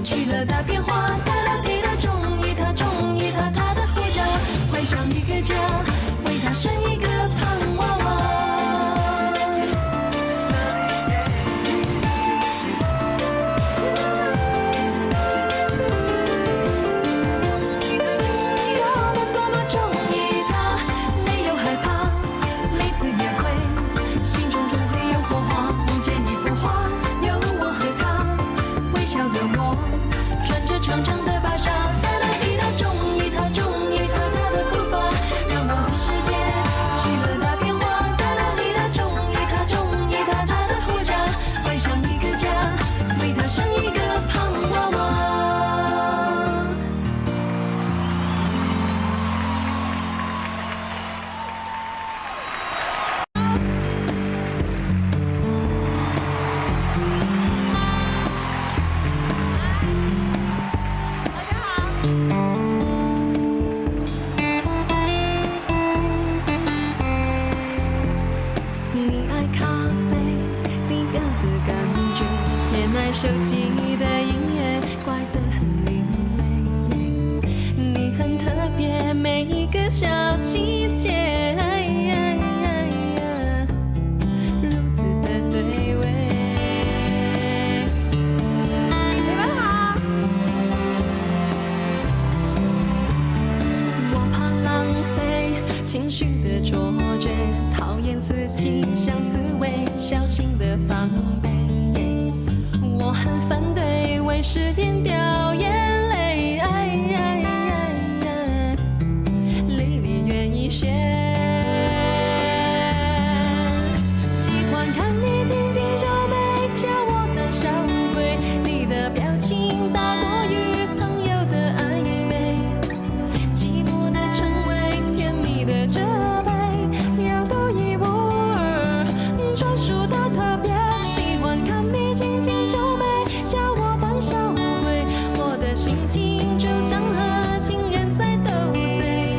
起了大变化，哒啦滴答中意他，中意他，他的护照，怀上一个家，为他生你爱咖啡，低调的感觉，偏爱手机的音乐，怪得很另类。你很特别，每一个小细节，如此的对味。你们好。我怕浪费情绪的错觉，讨厌自己像刺猬，小心的防备。我很反对为失恋掉眼泪，离你远一些。喜欢看你紧紧皱眉，叫我胆小鬼。你的表情大过于朋友的暧昧，寂寞的称谓，甜蜜的责备，要独一无二，专属的特别。喜欢看你紧紧皱眉，叫我胆小鬼。我的心情就像和情人在斗嘴，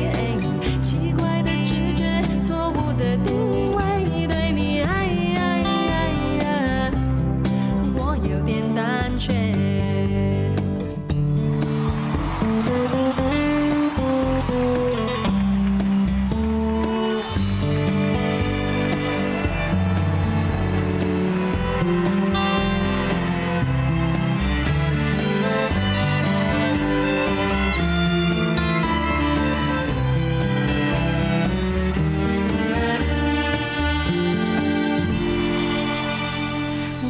奇怪的直觉，错误的定位，对你我有点胆怯。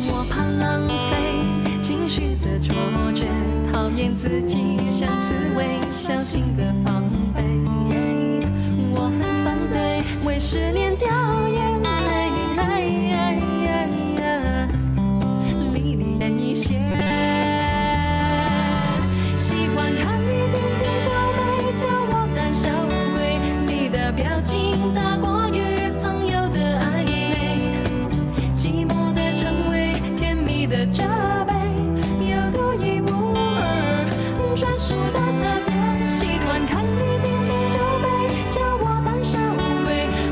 我怕浪费情绪的错觉，讨厌自己像刺猬，小心的防备。我很反对为失恋掉眼泪，离你远一些。喜欢看你紧紧皱眉，叫我胆小鬼。你的表情大过于朋友的暧昧，寂寞的称谓，甜蜜的责备，有独一无二，专属的特别。喜欢看你紧紧皱眉，叫我胆小鬼。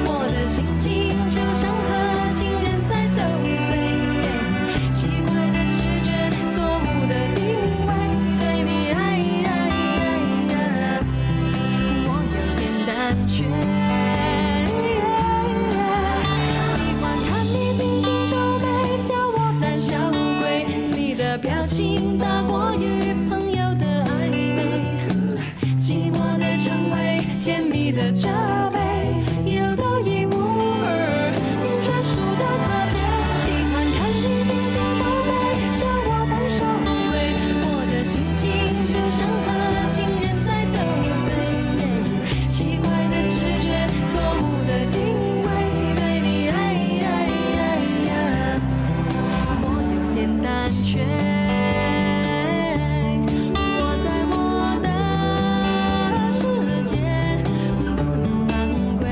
我的心情就像和情人在斗嘴，奇怪的直觉，错误的定位，对你我有点胆怯。喜欢看你紧紧皱眉，叫我胆小鬼。你的表情大过于朋友的暧昧，寂寞的称谓，甜蜜的责备，有独一无二，专属的特别。喜欢看你紧紧皱眉，叫我胆小鬼。我的心情就像和情人在斗嘴，奇怪的直觉，错误的定位，对你我有点胆怯。我在我的世界不能犯规，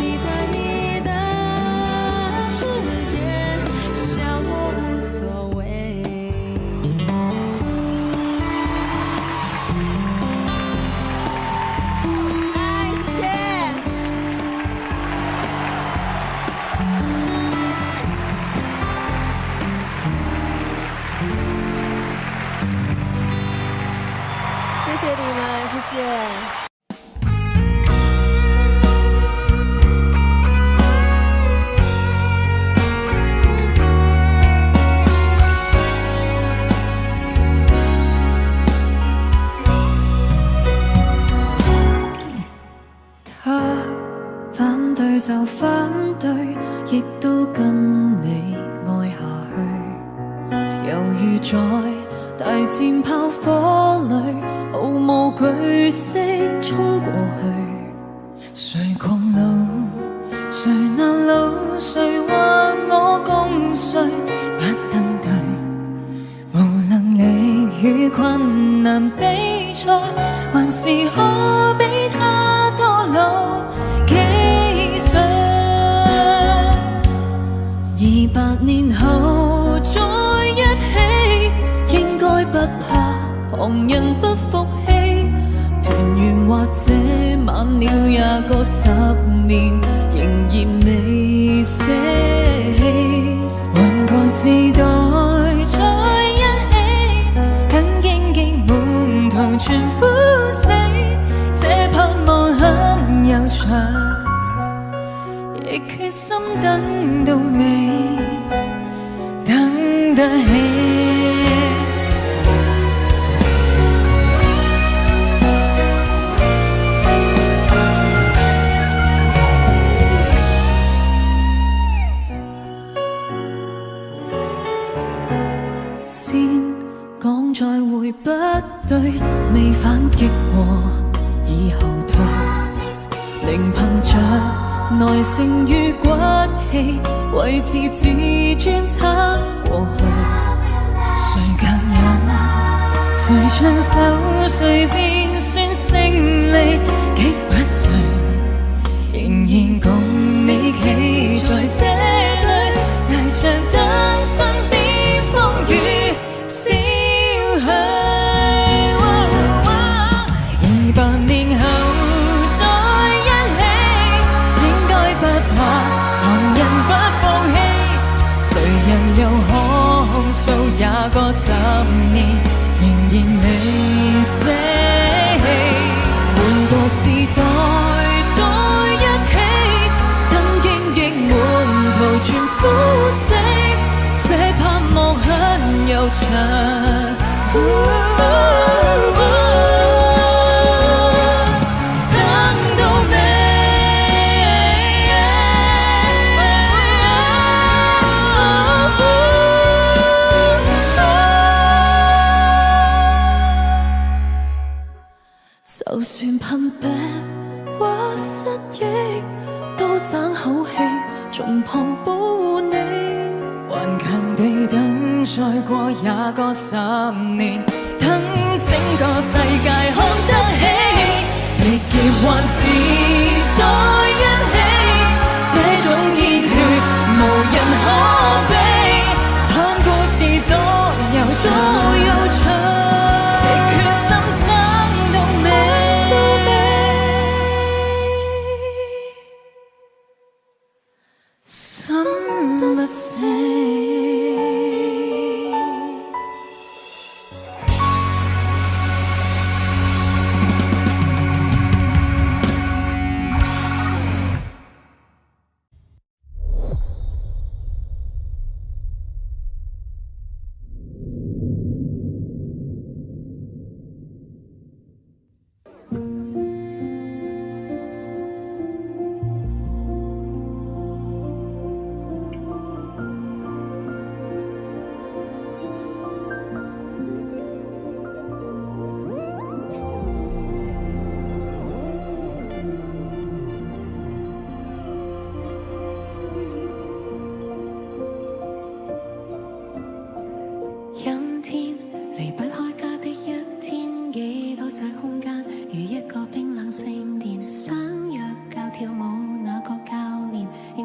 你在你的世界笑我无所谓。嗨，谢谢。谢谢你们，谢谢。他反對就反對，亦都跟你愛下去，猶如在大戰炮火裏，毫無懼色衝過去。誰狂怒，誰難老，誰話我共誰不登對，無能力與困難比賽，還是可比他多老幾歲？200年後再一起，應該不怕旁人不服氣，團圓或者晚了也個10年仍然未捨棄，還舊時代在一起，等荊棘滿途全枯死，這盼望很悠長，亦決心等到尾，等得起。講再會不對，未反擊過已後退，靈憑着耐性與骨氣，維持自尊撐過去。誰強忍，誰唱首，誰便算勝利，擊不碎，仍然共你企在這裏，捱着等身邊風雨。200年後再一起，應該不怕旁人不放棄，誰人又可控訴也個10年，仍然未捨棄。換個時代再一起，等荊棘滿途全枯死，這盼望很悠長。就算噴病或失憶，都爭口氣從旁保你，頑強地等再過也個10年，等整個世界看得起，亦結還是在一起，這種熱血無人可比，盼故事多悠長。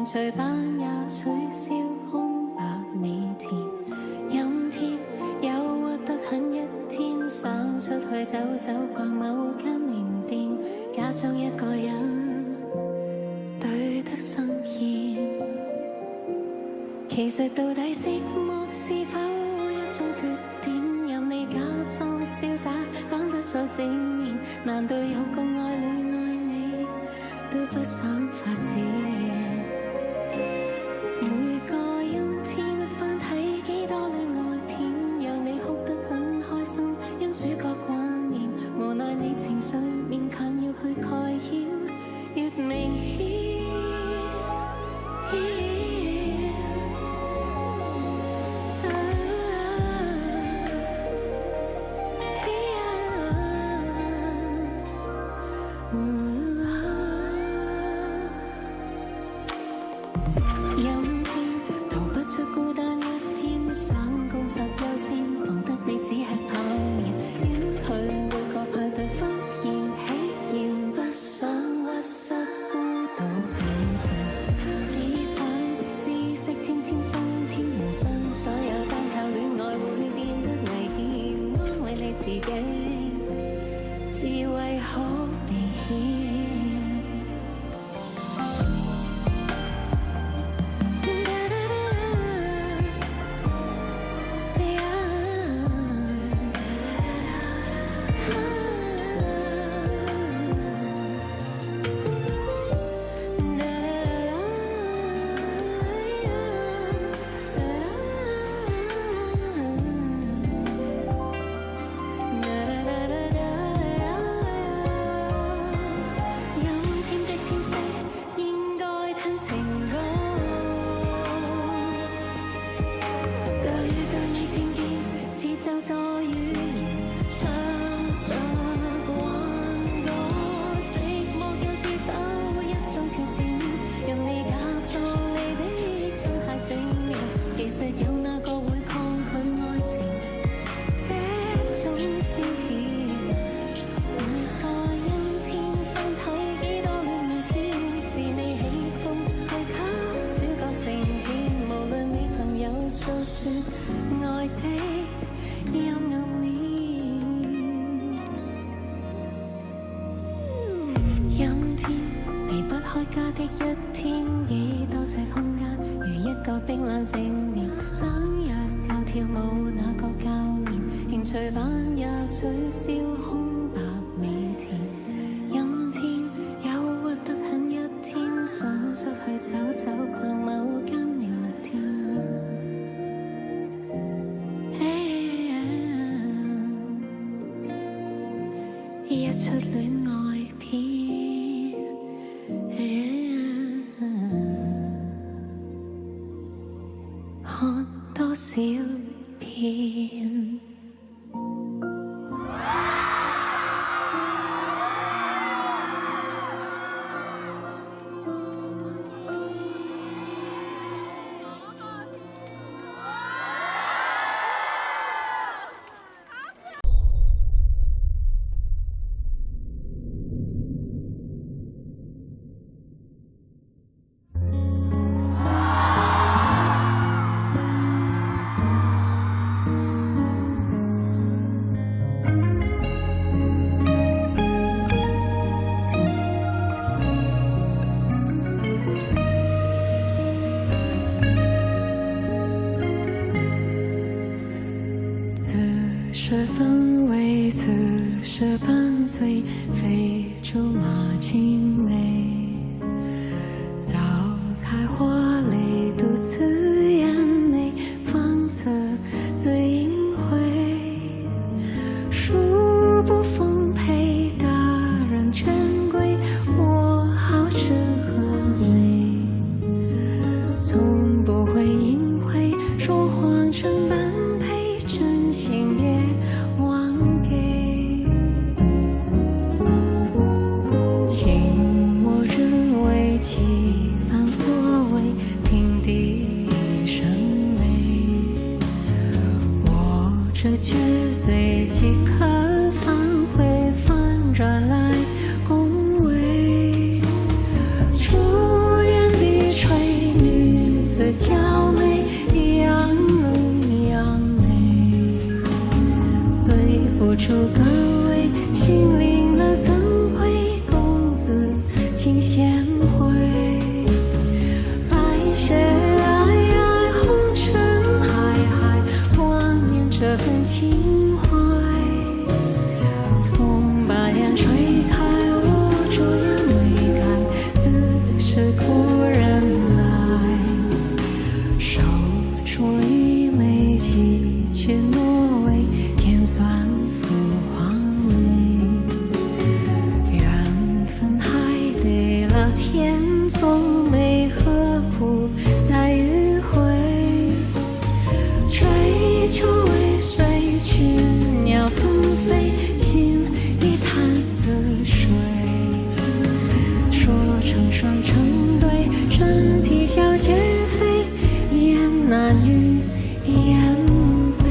隨班也取消，空白你填。陰天誘惑得很，一天想出去走走，逛某間名店，假裝一個人對得生厭。其實到底寂寞是否一種缺點？任你假裝瀟灑，講得so正面，難道有個愛侶愛你都不想發展？每個陰天翻睇幾多戀愛片，讓你哭得很開心，因主角掛念，無奈你情緒勉強要去蓋掩，越明顯。天，幾多隻空間，如一個冰冷青年，想約教跳舞那個教練，興趣班也取消，空白未填。陰天憂鬱得很一天，想出去走走逛某間名店。一出戀愛片，看多少遍。此时氛围，此时伴随非洲马青梅，早开花蕾，独自眼眉，芳泽自隐晦，数不丰沛，大人权贵，我好吃和美，从不会隐晦，说谎成般配，真心也忘给，请我认为其般作为，平地一声雷，我这绝嘴即可反悔，反转来恭维，珠帘低垂，女子娇美，杨门杨梅，对不住各位，心领了怎会，公子请先回。白雪皑皑，红尘海海，挂念这份情怀。风把脸吹开，我朱颜未开，似是故人来。手捉一枚，寄去挪威，甜酸不化泪。缘分还得老天从没，何苦再迂回？追求未遂，群鸟纷飞，心一潭死水。说成双成对，身体小皆非，言难语，言悲。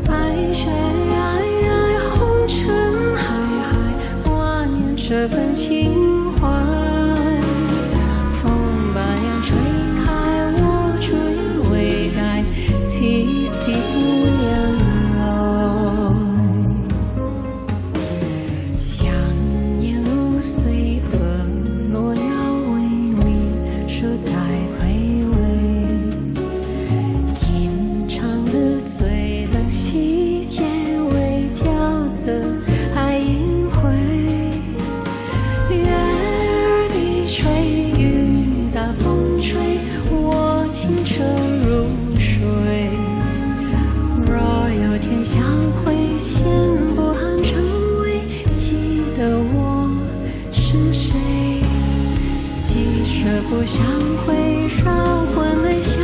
白雪皑皑，红尘海海，挂念这份情怀。风把脸吹开，我朱颜未改，凄凄不言来。想念如水，和落鸟为你数在回味，吟唱的醉了，细节微调则还隐晦。月儿低垂，雨打风吹，我清澈如水。若有天相会，先不喊成为，记得我是谁。既舍不相会，让魂能相